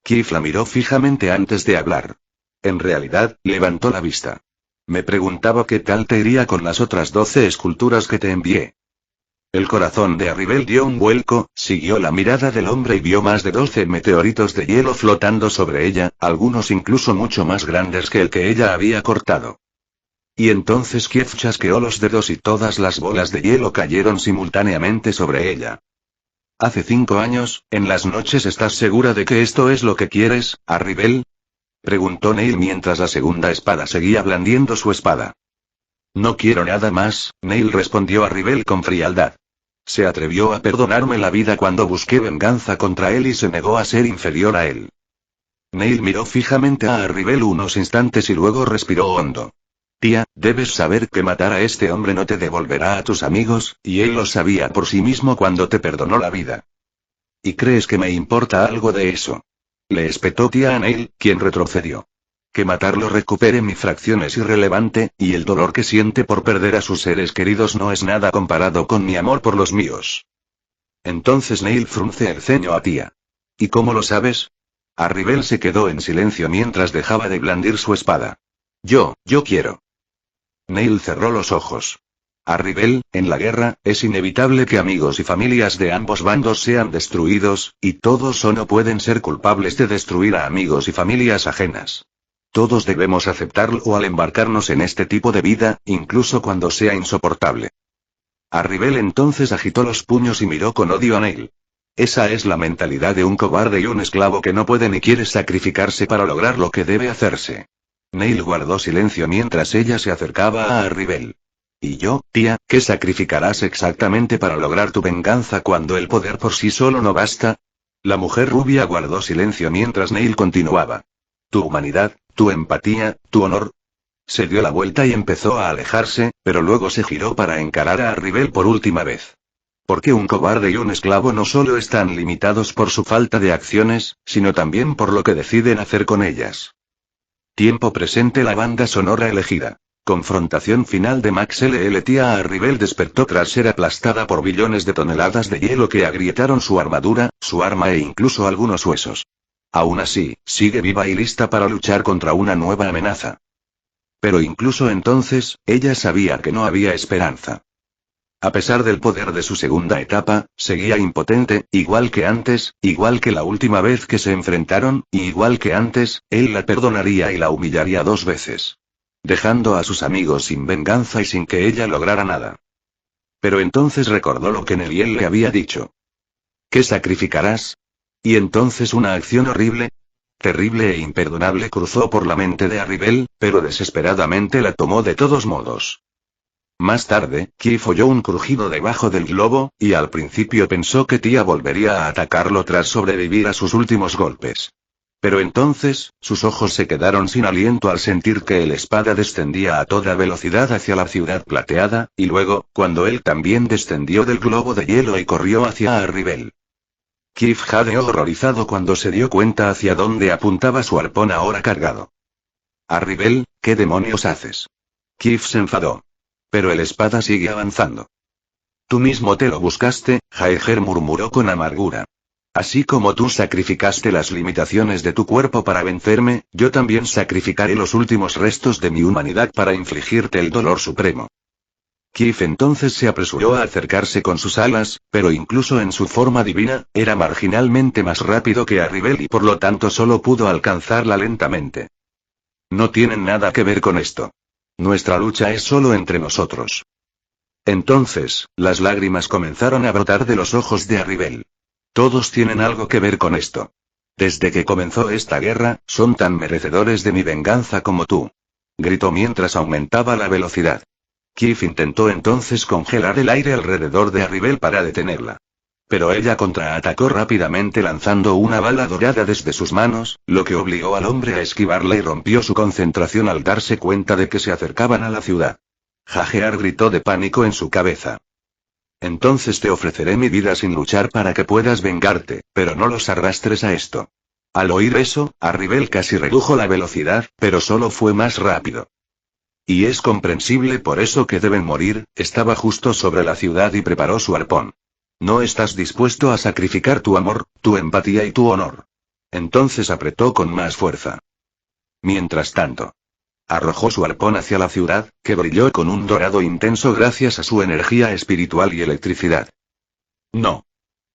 S2: Kif la miró fijamente antes de hablar. En realidad, levantó la vista. «Me preguntaba qué tal te iría con las otras 12 esculturas que te envié». El corazón de Arribel dio un vuelco, siguió la mirada del hombre y vio más de 12 meteoritos de hielo flotando sobre ella, algunos incluso mucho más grandes que el que ella había cortado. Y entonces Kiev chasqueó los dedos y todas las bolas de hielo cayeron simultáneamente sobre ella. «Hace 5 años, en las noches, ¿estás segura de que esto es lo que quieres, Arribel?», preguntó Neil mientras la segunda espada seguía blandiendo su espada. «No quiero nada más», Neil respondió Arribel con frialdad. «Se atrevió a perdonarme la vida cuando busqué venganza contra él y se negó a ser inferior a él». Neil miró fijamente a Arribel unos instantes y luego respiró hondo. «Tía, debes saber que matar a este hombre no te devolverá a tus amigos, y él lo sabía por sí mismo cuando te perdonó la vida. ¿Y crees que me importa algo de eso?», le espetó Tía a Neil, quien retrocedió. «Que matarlo recupere mi fracción es irrelevante, y el dolor que siente por perder a sus seres queridos no es nada comparado con mi amor por los míos». Entonces Neil frunce el ceño a Tía. «¿Y cómo lo sabes?». Arribel se quedó en silencio mientras dejaba de blandir su espada. Yo quiero». Neil cerró los ojos. «Arribel, en la guerra, es inevitable que amigos y familias de ambos bandos sean destruidos, y todos o no pueden ser culpables de destruir a amigos y familias ajenas. Todos debemos aceptarlo al embarcarnos en este tipo de vida, incluso cuando sea insoportable». Arribel entonces agitó los puños y miró con odio a Neil. «Esa es la mentalidad de un cobarde y un esclavo que no puede ni quiere sacrificarse para lograr lo que debe hacerse». Neil guardó silencio mientras ella se acercaba a Arribel. «¿Y yo, tía, qué sacrificarás exactamente para lograr tu venganza cuando el poder por sí solo no basta?». La mujer rubia guardó silencio mientras Neil continuaba. «Tu humanidad, tu empatía, tu honor». Se dio la vuelta y empezó a alejarse, pero luego se giró para encarar a Arribel por última vez. Porque un cobarde y un esclavo no solo están limitados por su falta de acciones, sino también por lo que deciden hacer con ellas. Tiempo presente. La banda sonora elegida. Confrontación final de Max LL. Tía Arribel despertó tras ser aplastada por billones de toneladas de hielo que agrietaron su armadura, su arma e incluso algunos huesos. Aún así, sigue viva y lista para luchar contra una nueva amenaza. Pero incluso entonces, ella sabía que no había esperanza. A pesar del poder de su segunda etapa, seguía impotente, igual que antes, igual que la última vez que se enfrentaron, y igual que antes, él la perdonaría y la humillaría 2 veces. Dejando a sus amigos sin venganza y sin que ella lograra nada. Pero entonces recordó lo que Neliel le había dicho. ¿Qué sacrificarás? Y entonces una acción horrible, terrible e imperdonable cruzó por la mente de Arribel, pero desesperadamente la tomó de todos modos. Más tarde, Kif oyó un crujido debajo del globo, y al principio pensó que Tía volvería a atacarlo tras sobrevivir a sus últimos golpes. Pero entonces, sus ojos se quedaron sin aliento al sentir que el espada descendía a toda velocidad hacia la ciudad plateada, y luego, cuando él también descendió del globo de hielo y corrió hacia Arribel. Kif jadeó horrorizado cuando se dio cuenta hacia dónde apuntaba su arpón ahora cargado. «Arribel, ¿qué demonios haces?». Kif se enfadó. Pero el espada sigue avanzando. «Tú mismo te lo buscaste», Jaeger murmuró con amargura. «Así como tú sacrificaste las limitaciones de tu cuerpo para vencerme, yo también sacrificaré los últimos restos de mi humanidad para infligirte el dolor supremo». Kif entonces se apresuró a acercarse con sus alas, pero incluso en su forma divina, era marginalmente más rápido que Arribel y por lo tanto solo pudo alcanzarla lentamente. No tienen nada que ver con esto. Nuestra lucha es solo entre nosotros. Entonces, las lágrimas comenzaron a brotar de los ojos de Arribel. Todos tienen algo que ver con esto. Desde que comenzó esta guerra, son tan merecedores de mi venganza como tú. Gritó mientras aumentaba la velocidad. Kif intentó entonces congelar el aire alrededor de Arribel para detenerla. Pero ella contraatacó rápidamente lanzando una bala dorada desde sus manos, lo que obligó al hombre a esquivarla y rompió su concentración al darse cuenta de que se acercaban a la ciudad. Jaeger gritó de pánico en su cabeza. Entonces te ofreceré mi vida sin luchar para que puedas vengarte, pero no los arrastres a esto. Al oír eso, Arribel casi redujo la velocidad, pero solo fue más rápido. Y es comprensible por eso que deben morir, estaba justo sobre la ciudad y preparó su arpón. No estás dispuesto a sacrificar tu amor, tu empatía y tu honor. Entonces apretó con más fuerza. Mientras tanto, arrojó su arpón hacia la ciudad, que brilló con un dorado intenso gracias a su energía espiritual y electricidad. No.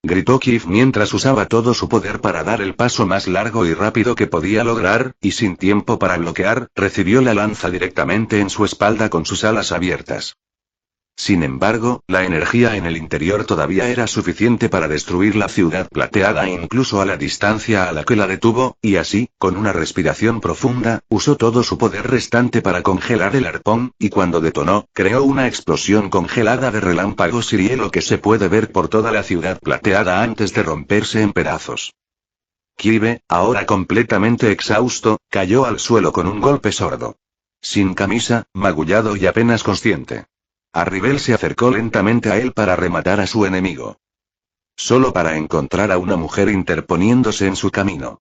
S2: Gritó Kif mientras usaba todo su poder para dar el paso más largo y rápido que podía lograr, y sin tiempo para bloquear, recibió la lanza directamente en su espalda con sus alas abiertas. Sin embargo, la energía en el interior todavía era suficiente para destruir la ciudad plateada incluso a la distancia a la que la detuvo, y así, con una respiración profunda, usó todo su poder restante para congelar el arpón, y cuando detonó, creó una explosión congelada de relámpagos y hielo que se puede ver por toda la ciudad plateada antes de romperse en pedazos. Kibe, ahora completamente exhausto, cayó al suelo con un golpe sordo. Sin camisa, magullado y apenas consciente. Arribel se acercó lentamente a él para rematar a su enemigo. Solo para encontrar a una mujer interponiéndose en su camino.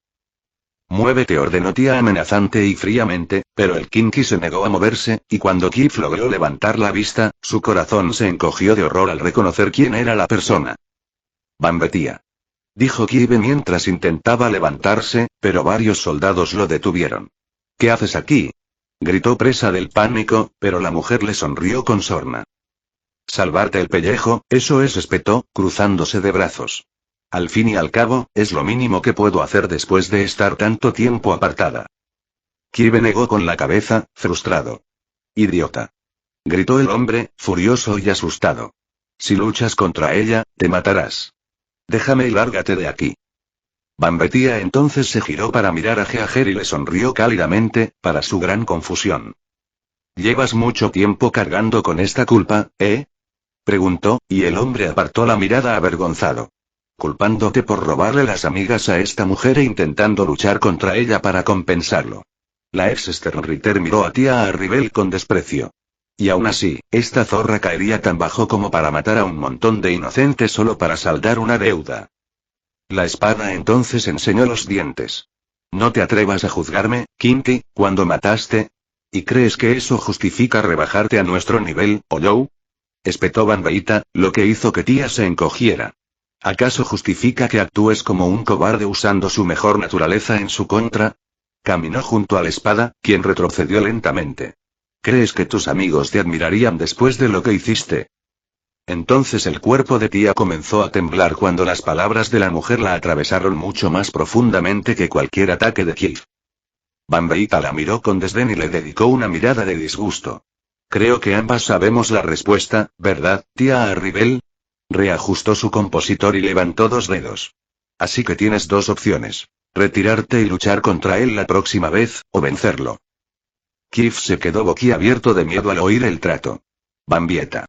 S2: Muévete, ordenó Tia amenazante y fríamente, pero el Kinky se negó a moverse, y cuando Kif logró levantar la vista, su corazón se encogió de horror al reconocer quién era la persona. Bambetía. Dijo Kibe mientras intentaba levantarse, pero varios soldados lo detuvieron. ¿Qué haces aquí? Gritó presa del pánico, pero la mujer le sonrió con sorna. Salvarte el pellejo, eso es, espetó, cruzándose de brazos. Al fin y al cabo, es lo mínimo que puedo hacer después de estar tanto tiempo apartada. Kibe negó con la cabeza, frustrado. Idiota. Gritó el hombre, furioso y asustado. Si luchas contra ella, te matarás. Déjame y lárgate de aquí. Bambetía entonces se giró para mirar a Jaeger y le sonrió cálidamente, para su gran confusión. ¿Llevas mucho tiempo cargando con esta culpa, eh? Preguntó, y el hombre apartó la mirada avergonzado. Culpándote por robarle las amigas a esta mujer e intentando luchar contra ella para compensarlo. La ex Sternritter miró a Tia Arribel con desprecio. Y aún así, esta zorra caería tan bajo como para matar a un montón de inocentes solo para saldar una deuda. La espada entonces enseñó los dientes. No te atrevas a juzgarme, Kinky, cuando mataste. ¿Y crees que eso justifica rebajarte a nuestro nivel, Olou? Espetó Banbeita, lo que hizo que Tia se encogiera. ¿Acaso justifica que actúes como un cobarde usando su mejor naturaleza en su contra? Caminó junto a la espada, quien retrocedió lentamente. ¿Crees que tus amigos te admirarían después de lo que hiciste? Entonces el cuerpo de Tia comenzó a temblar cuando las palabras de la mujer la atravesaron mucho más profundamente que cualquier ataque de Kif. Banbeita la miró con desdén y le dedicó una mirada de disgusto. Creo que ambas sabemos la respuesta, ¿verdad, Tia Arribel? Reajustó su compositor y levantó dos dedos. Así que tienes dos opciones. Retirarte y luchar contra él la próxima vez, o vencerlo. Kif se quedó boquiabierto de miedo al oír el trato. Bambieta.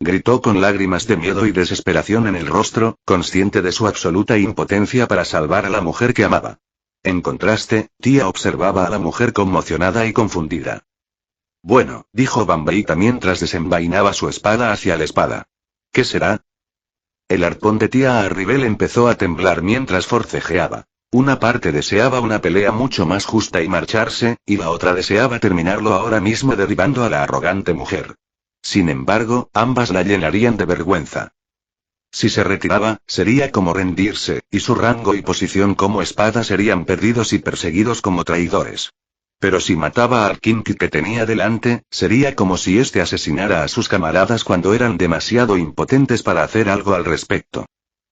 S2: Gritó con lágrimas de miedo y desesperación en el rostro, consciente de su absoluta impotencia para salvar a la mujer que amaba. En contraste, Tia observaba a la mujer conmocionada y confundida. Bueno, dijo Bambeita mientras desenvainaba su espada hacia la espada. ¿Qué será? El arpón de Tia Arribel empezó a temblar mientras forcejeaba. Una parte deseaba una pelea mucho más justa y marcharse, y la otra deseaba terminarlo ahora mismo derribando a la arrogante mujer. Sin embargo, ambas la llenarían de vergüenza. Si se retiraba, sería como rendirse, y su rango y posición como espada serían perdidos y perseguidos como traidores. Pero si mataba al Kinky que tenía delante, sería como si este asesinara a sus camaradas cuando eran demasiado impotentes para hacer algo al respecto.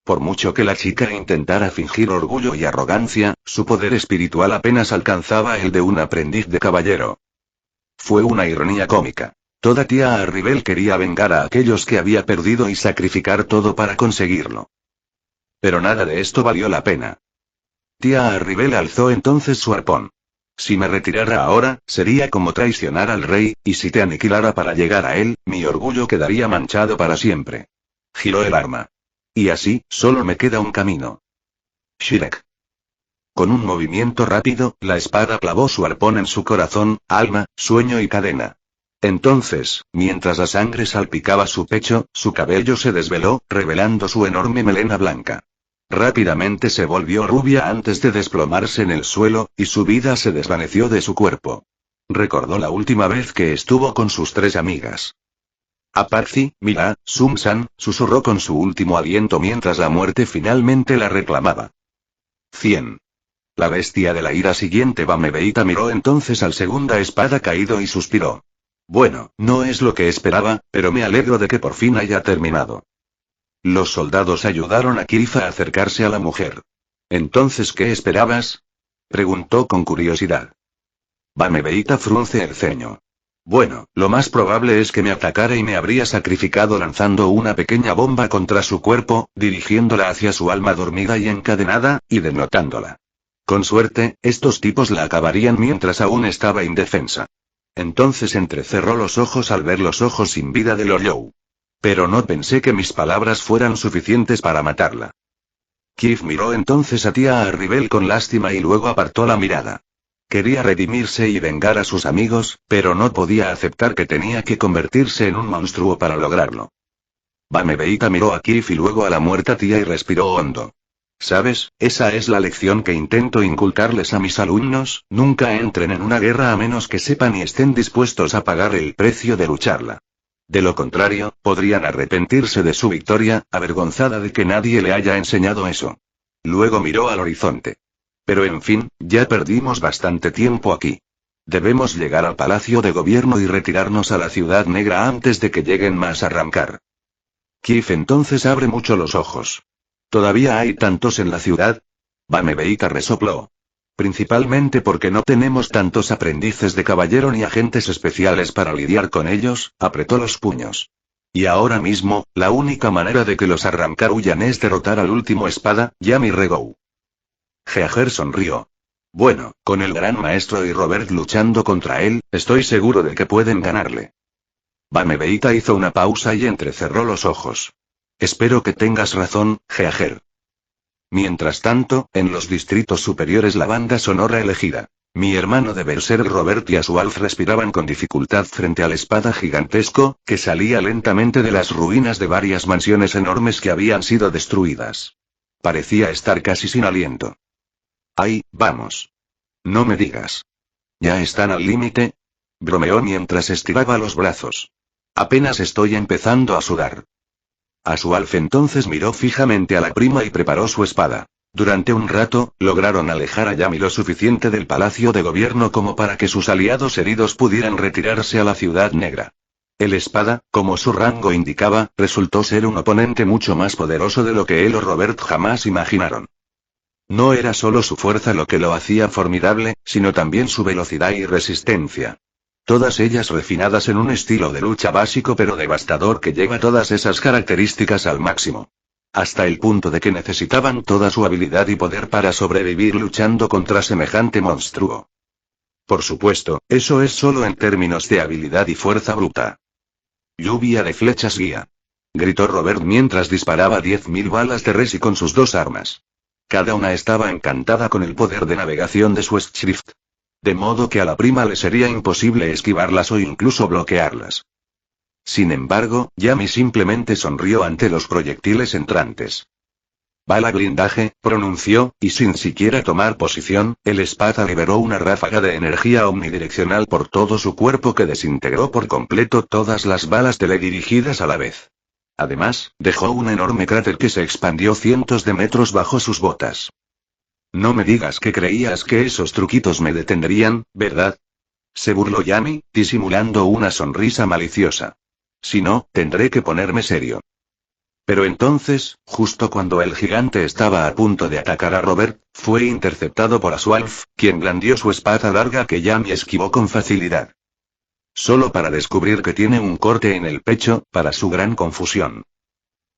S2: Por mucho que la chica intentara fingir orgullo y arrogancia, su poder espiritual apenas alcanzaba el de un aprendiz de caballero. Fue una ironía cómica. Toda tía Arribel quería vengar a aquellos que había perdido y sacrificar todo para conseguirlo. Pero nada de esto valió la pena. Tía Arribel alzó entonces su arpón. Si me retirara ahora, sería como traicionar al rey, y si te aniquilara para llegar a él, mi orgullo quedaría manchado para siempre. Giró el arma. Y así, solo me queda un camino. Shrek. Con un movimiento rápido, la espada clavó su arpón en su corazón, alma, sueño y cadena. Entonces, mientras la sangre salpicaba su pecho, su cabello se desveló, revelando su enorme melena blanca. Rápidamente se volvió rubia antes de desplomarse en el suelo, y su vida se desvaneció de su cuerpo. Recordó la última vez que estuvo con sus 3 amigas. Aparci, Mila, Sumsan, susurró con su último aliento mientras la muerte finalmente la reclamaba. 100. La bestia de la ira siguiente Bamebeita miró entonces al segunda espada caído y suspiró. Bueno, no es lo que esperaba, pero me alegro de que por fin haya terminado. Los soldados ayudaron a Kirifa a acercarse a la mujer. ¿Entonces qué esperabas? Preguntó con curiosidad. Bamebeita frunce el ceño. Bueno, lo más probable es que me atacara y me habría sacrificado lanzando una pequeña bomba contra su cuerpo, dirigiéndola hacia su alma dormida y encadenada, y denotándola. Con suerte, estos tipos la acabarían mientras aún estaba indefensa. Entonces entrecerró los ojos al ver los ojos sin vida de Loriou. Pero no pensé que mis palabras fueran suficientes para matarla. Kif miró entonces a tía Arribel con lástima y luego apartó la mirada. Quería redimirse y vengar a sus amigos, pero no podía aceptar que tenía que convertirse en un monstruo para lograrlo. Bamebeita miró a Kif y luego a la muerta tía y respiró hondo. ¿Sabes? Esa es la lección que intento inculcarles a mis alumnos, nunca entren en una guerra a menos que sepan y estén dispuestos a pagar el precio de lucharla. De lo contrario, podrían arrepentirse de su victoria, avergonzada de que nadie le haya enseñado eso. Luego miró al horizonte. Pero en fin, ya perdimos bastante tiempo aquí. Debemos llegar al Palacio de Gobierno y retirarnos a la Ciudad Negra antes de que lleguen más a arrancar. Kif entonces abre mucho los ojos. ¿Todavía hay tantos en la ciudad? Bamebeita resopló. Principalmente porque no tenemos tantos aprendices de caballero ni agentes especiales para lidiar con ellos, apretó los puños. Y ahora mismo, la única manera de que los arrancar huyan es derrotar al último espada, Yami Regou. Jeager sonrió. Bueno, con el gran maestro y Robert luchando contra él, estoy seguro de que pueden ganarle. Bamebeita hizo una pausa y entrecerró los ojos. Espero que tengas razón, Jeager. Mientras tanto, en los distritos superiores la banda sonora elegida. Mi hermano de Berserk Robert y Asualf respiraban con dificultad frente al espada gigantesco, que salía lentamente de las ruinas de varias mansiones enormes que habían sido destruidas. Parecía estar casi sin aliento. ¡Ay, vamos! No me digas. ¿Ya están al límite? Bromeó mientras estiraba los brazos. Apenas estoy empezando a sudar. Asualf entonces miró fijamente a la prima y preparó su espada. Durante un rato, lograron alejar a Yami lo suficiente del Palacio de Gobierno como para que sus aliados heridos pudieran retirarse a la Ciudad Negra. El espada, como su rango indicaba, resultó ser un oponente mucho más poderoso de lo que él o Robert jamás imaginaron. No era solo su fuerza lo que lo hacía formidable, sino también su velocidad y resistencia. Todas ellas refinadas en un estilo de lucha básico pero devastador que lleva todas esas características al máximo. Hasta el punto de que necesitaban toda su habilidad y poder para sobrevivir luchando contra semejante monstruo. Por supuesto, eso es solo en términos de habilidad y fuerza bruta. Lluvia de flechas guía. Gritó Robert mientras disparaba 10.000 balas de resi con sus 2 armas. Cada una estaba encantada con el poder de navegación de su Schrift. De modo que a la prima le sería imposible esquivarlas o incluso bloquearlas. Sin embargo, Yami simplemente sonrió ante los proyectiles entrantes. Bala blindaje, pronunció, y sin siquiera tomar posición, el espada liberó una ráfaga de energía omnidireccional por todo su cuerpo que desintegró por completo todas las balas teledirigidas a la vez. Además, dejó un enorme cráter que se expandió cientos de metros bajo sus botas. No me digas que creías que esos truquitos me detendrían, ¿verdad? Se burló Yami, disimulando una sonrisa maliciosa. Si no, tendré que ponerme serio. Pero entonces, justo cuando el gigante estaba a punto de atacar a Robert, fue interceptado por Asualf, quien blandió su espada larga que Yami esquivó con facilidad. Solo para descubrir que tiene un corte en el pecho, para su gran confusión.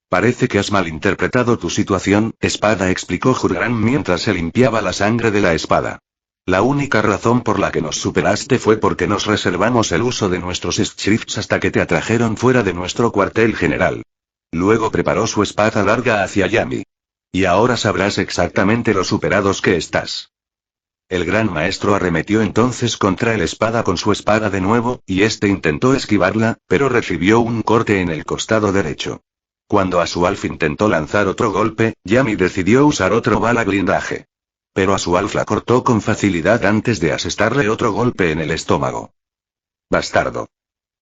S2: Parece que has malinterpretado tu situación, espada, explicó Jurgran mientras se limpiaba la sangre de la espada. La única razón por la que nos superaste fue porque nos reservamos el uso de nuestros scripts hasta que te atrajeron fuera de nuestro cuartel general. Luego preparó su espada larga hacia Yami. Y ahora sabrás exactamente lo superados que estás. El gran maestro arremetió entonces contra el espada con su espada de nuevo, y este intentó esquivarla, pero recibió un corte en el costado derecho. Cuando Asualf intentó lanzar otro golpe, Yami decidió usar otro bala blindaje. Pero Asualf la cortó con facilidad antes de asestarle otro golpe en el estómago. «Bastardo»,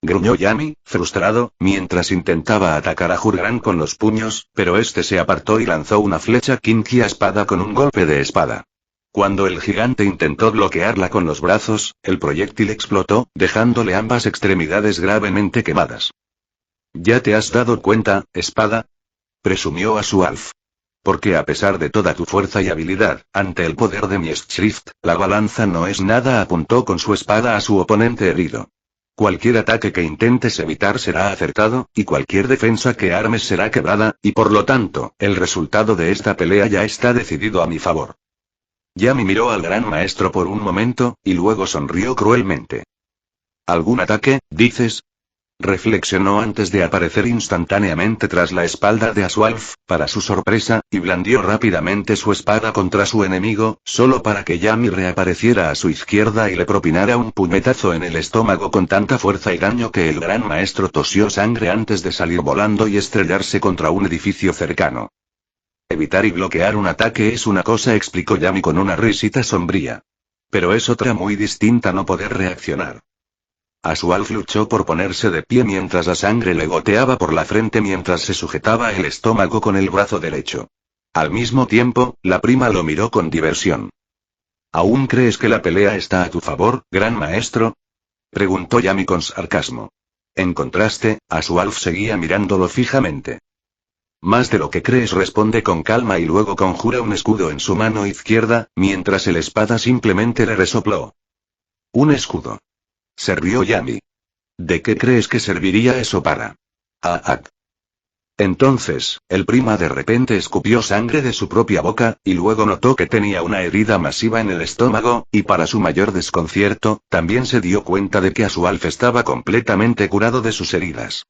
S2: gruñó Yami, frustrado, mientras intentaba atacar a Jurgran con los puños, pero este se apartó y lanzó una flecha Kinkia espada con un golpe de espada. Cuando el gigante intentó bloquearla con los brazos, el proyectil explotó, dejándole ambas extremidades gravemente quemadas. «¿Ya te has dado cuenta, espada?», presumió Asualf. «Porque a pesar de toda tu fuerza y habilidad, ante el poder de mi Schrift, la balanza no es nada», apuntó con su espada a su oponente herido. «Cualquier ataque que intentes evitar será acertado, y cualquier defensa que armes será quebrada, y por lo tanto, el resultado de esta pelea ya está decidido a mi favor». Yami miró al gran maestro por un momento, y luego sonrió cruelmente. «¿Algún ataque, dices?», reflexionó antes de aparecer instantáneamente tras la espalda de Asualf, para su sorpresa, y blandió rápidamente su espada contra su enemigo, solo para que Yami reapareciera a su izquierda y le propinara un puñetazo en el estómago con tanta fuerza y daño que el gran maestro tosió sangre antes de salir volando y estrellarse contra un edificio cercano. «Evitar y bloquear un ataque es una cosa», explicó Yami con una risita sombría. «Pero es otra muy distinta no poder reaccionar». Asualf luchó por ponerse de pie mientras la sangre le goteaba por la frente mientras se sujetaba el estómago con el brazo derecho. Al mismo tiempo, la prima lo miró con diversión. «¿Aún crees que la pelea está a tu favor, gran maestro?», preguntó Yami con sarcasmo. En contraste, Asualf seguía mirándolo fijamente. «Más de lo que crees», responde con calma y luego conjura un escudo en su mano izquierda, mientras el espada simplemente le resopló. «¿Un escudo?», se rió Yami. «¿De qué crees que serviría eso para?» Entonces, el prima de repente escupió sangre de su propia boca, y luego notó que tenía una herida masiva en el estómago, y para su mayor desconcierto, también se dio cuenta de que Asualf estaba completamente curado de sus heridas.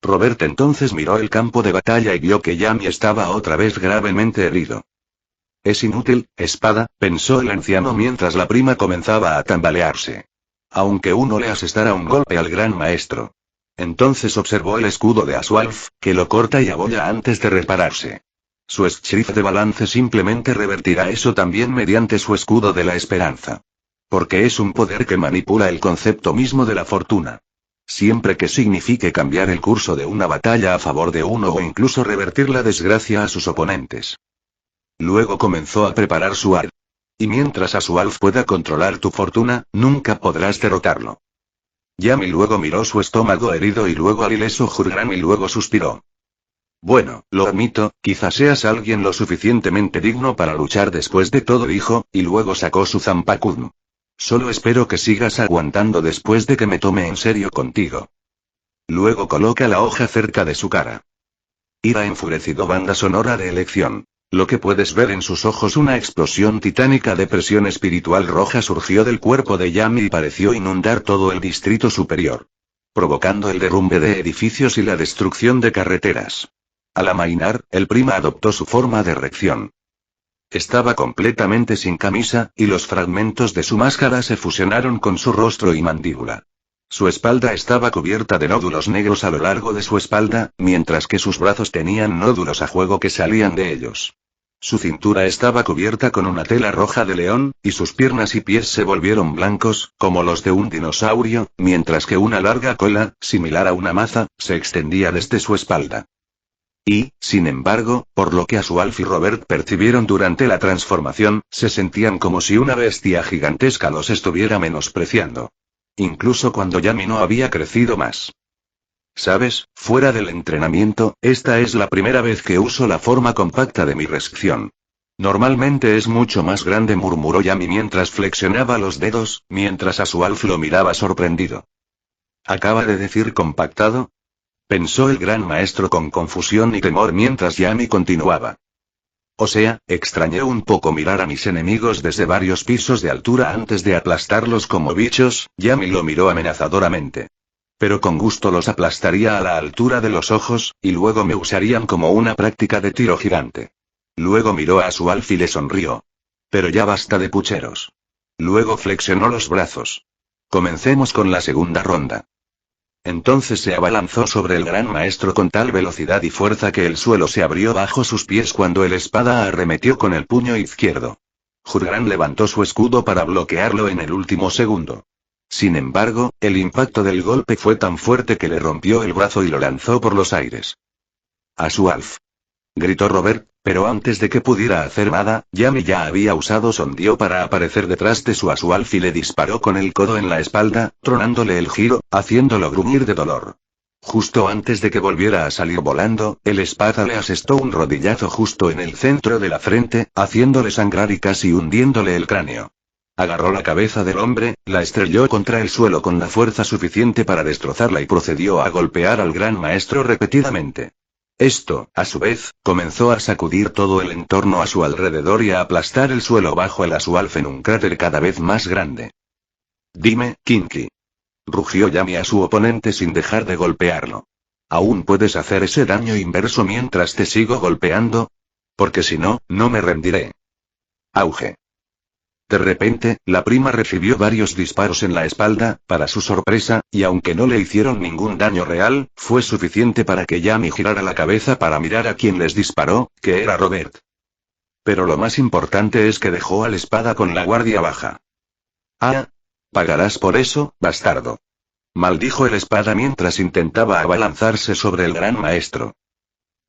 S2: Robert entonces miró el campo de batalla y vio que Yami estaba otra vez gravemente herido. «Es inútil, espada», pensó el anciano mientras la prima comenzaba a tambalearse. «Aunque uno le asestara un golpe al gran maestro». Entonces observó el escudo de Asualf, que lo corta y abolla antes de repararse. Su Schrift de balance simplemente revertirá eso también mediante su escudo de la esperanza. Porque es un poder que manipula el concepto mismo de la fortuna. Siempre que signifique cambiar el curso de una batalla a favor de uno o incluso revertir la desgracia a sus oponentes. Luego comenzó a preparar su arte. Y mientras Asualf pueda controlar tu fortuna, nunca podrás derrotarlo. Yami luego miró su estómago herido y luego al ileso Jurgran y luego suspiró. «Bueno, lo admito, quizás seas alguien lo suficientemente digno para luchar después de todo», dijo, y luego sacó su zampacudm. «Solo espero que sigas aguantando después de que me tome en serio contigo». Luego coloca la hoja cerca de su cara. Ira enfurecido, banda sonora de elección. Lo que puedes ver en sus ojos, una explosión titánica de presión espiritual roja surgió del cuerpo de Yami y pareció inundar todo el distrito superior. Provocando el derrumbe de edificios y la destrucción de carreteras. Al amainar, el prima adoptó su forma de erección. Estaba completamente sin camisa, y los fragmentos de su máscara se fusionaron con su rostro y mandíbula. Su espalda estaba cubierta de nódulos negros a lo largo de su espalda, mientras que sus brazos tenían nódulos a juego que salían de ellos. Su cintura estaba cubierta con una tela roja de león, y sus piernas y pies se volvieron blancos, como los de un dinosaurio, mientras que una larga cola, similar a una maza, se extendía desde su espalda. Y, sin embargo, por lo que Asualf y Robert percibieron durante la transformación, se sentían como si una bestia gigantesca los estuviera menospreciando. Incluso cuando Yami no había crecido más. ¿Sabes? Fuera del entrenamiento, esta es la primera vez que uso la forma compacta de mi reacción. Normalmente es mucho más grande, murmuró Yami mientras flexionaba los dedos, mientras Asualf lo miraba sorprendido. ¿Acaba de decir compactado? Pensó el gran maestro con confusión y temor mientras Yami continuaba. O sea, extrañé un poco mirar a mis enemigos desde varios pisos de altura antes de aplastarlos como bichos. Yami lo miró amenazadoramente. Pero con gusto los aplastaría a la altura de los ojos, y luego me usarían como una práctica de tiro gigante. Luego miró a Asualf y le sonrió. Pero ya basta de pucheros. Luego flexionó los brazos. Comencemos con la segunda ronda. Entonces se abalanzó sobre el gran maestro con tal velocidad y fuerza que el suelo se abrió bajo sus pies cuando el espada arremetió con el puño izquierdo. Jurgran levantó su escudo para bloquearlo en el último segundo. Sin embargo, el impacto del golpe fue tan fuerte que le rompió el brazo y lo lanzó por los aires. Asualf. Gritó Robert, pero antes de que pudiera hacer nada, Yami ya había usado Sondio para aparecer detrás de su Asualf y le disparó con el codo en la espalda, tronándole el giro, haciéndolo gruñir de dolor. Justo antes de que volviera a salir volando, el espada le asestó un rodillazo justo en el centro de la frente, haciéndole sangrar y casi hundiéndole el cráneo. Agarró la cabeza del hombre, la estrelló contra el suelo con la fuerza suficiente para destrozarla y procedió a golpear al gran maestro repetidamente. Esto, a su vez, comenzó a sacudir todo el entorno a su alrededor y a aplastar el suelo bajo el Asualf en un cráter cada vez más grande. Dime, Kinky. Rugió Yami a su oponente sin dejar de golpearlo. ¿Aún puedes hacer ese daño inverso mientras te sigo golpeando? Porque si no, no me rendiré. Auge. De repente, la prima recibió varios disparos en la espalda, para su sorpresa, y aunque no le hicieron ningún daño real, fue suficiente para que Yami girara la cabeza para mirar a quien les disparó, que era Robert. Pero lo más importante es que dejó a la espada con la guardia baja. Ah, pagarás por eso, bastardo. Maldijo el espada mientras intentaba abalanzarse sobre el gran maestro.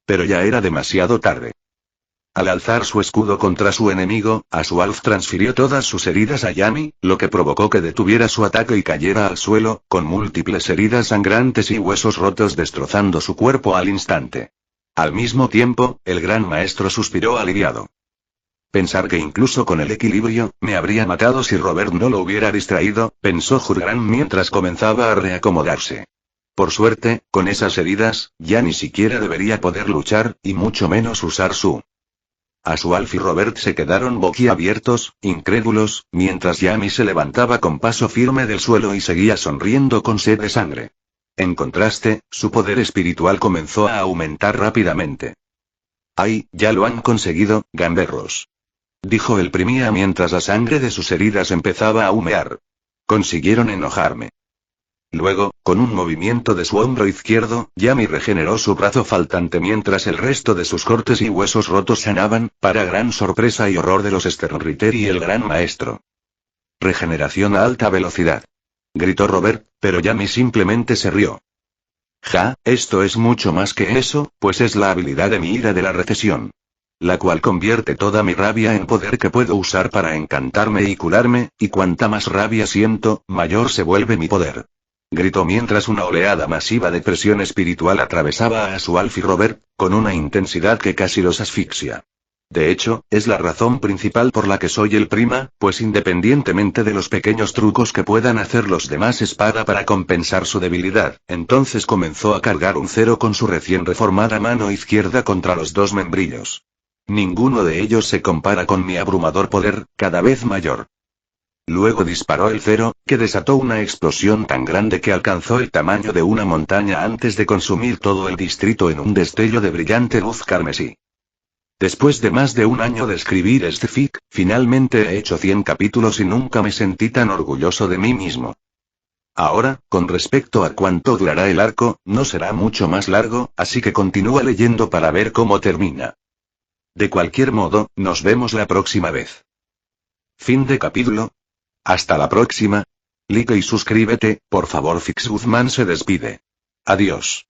S2: Pero ya era demasiado tarde. Al alzar su escudo contra su enemigo, Asualf transfirió todas sus heridas a Yami, lo que provocó que detuviera su ataque y cayera al suelo, con múltiples heridas sangrantes y huesos rotos destrozando su cuerpo al instante. Al mismo tiempo, el gran maestro suspiró aliviado. Pensar que incluso con el equilibrio, me habría matado si Robert no lo hubiera distraído, pensó Jurgran mientras comenzaba a reacomodarse. Por suerte, con esas heridas, ya ni siquiera debería poder luchar, y mucho menos usar su... Asualf y Robert se quedaron boquiabiertos, incrédulos, mientras Yami se levantaba con paso firme del suelo y seguía sonriendo con sed de sangre. En contraste, su poder espiritual comenzó a aumentar rápidamente. ¡Ay, ya lo han conseguido, gamberros! Dijo el primía mientras la sangre de sus heridas empezaba a humear. Consiguieron enojarme. Luego, con un movimiento de su hombro izquierdo, Yami regeneró su brazo faltante mientras el resto de sus cortes y huesos rotos sanaban, para gran sorpresa y horror de los Sternritter y el gran maestro. Regeneración a alta velocidad. Gritó Robert, pero Yami simplemente se rió. Ja, esto es mucho más que eso, pues es la habilidad de mi ira de la recesión. La cual convierte toda mi rabia en poder que puedo usar para encantarme y curarme, y cuanta más rabia siento, mayor se vuelve mi poder. Gritó mientras una oleada masiva de presión espiritual atravesaba a Asualf y Robert, con una intensidad que casi los asfixia. De hecho, es la razón principal por la que soy el prima, pues independientemente de los pequeños trucos que puedan hacer los demás espada para compensar su debilidad, entonces comenzó a cargar un cero con su recién reformada mano izquierda contra los dos membrillos. Ninguno de ellos se compara con mi abrumador poder, cada vez mayor. Luego disparó el cero, que desató una explosión tan grande que alcanzó el tamaño de una montaña antes de consumir todo el distrito en un destello de brillante luz carmesí. Después de más de un año de escribir este fic, finalmente he hecho 100 capítulos y nunca me sentí tan orgulloso de mí mismo. Ahora, con respecto a cuánto durará el arco, no será mucho más largo, así que continúa leyendo para ver cómo termina. De cualquier modo, nos vemos la próxima vez. Fin de capítulo. Hasta la próxima. Like y suscríbete, por favor. Fix Guzmán se despide. Adiós.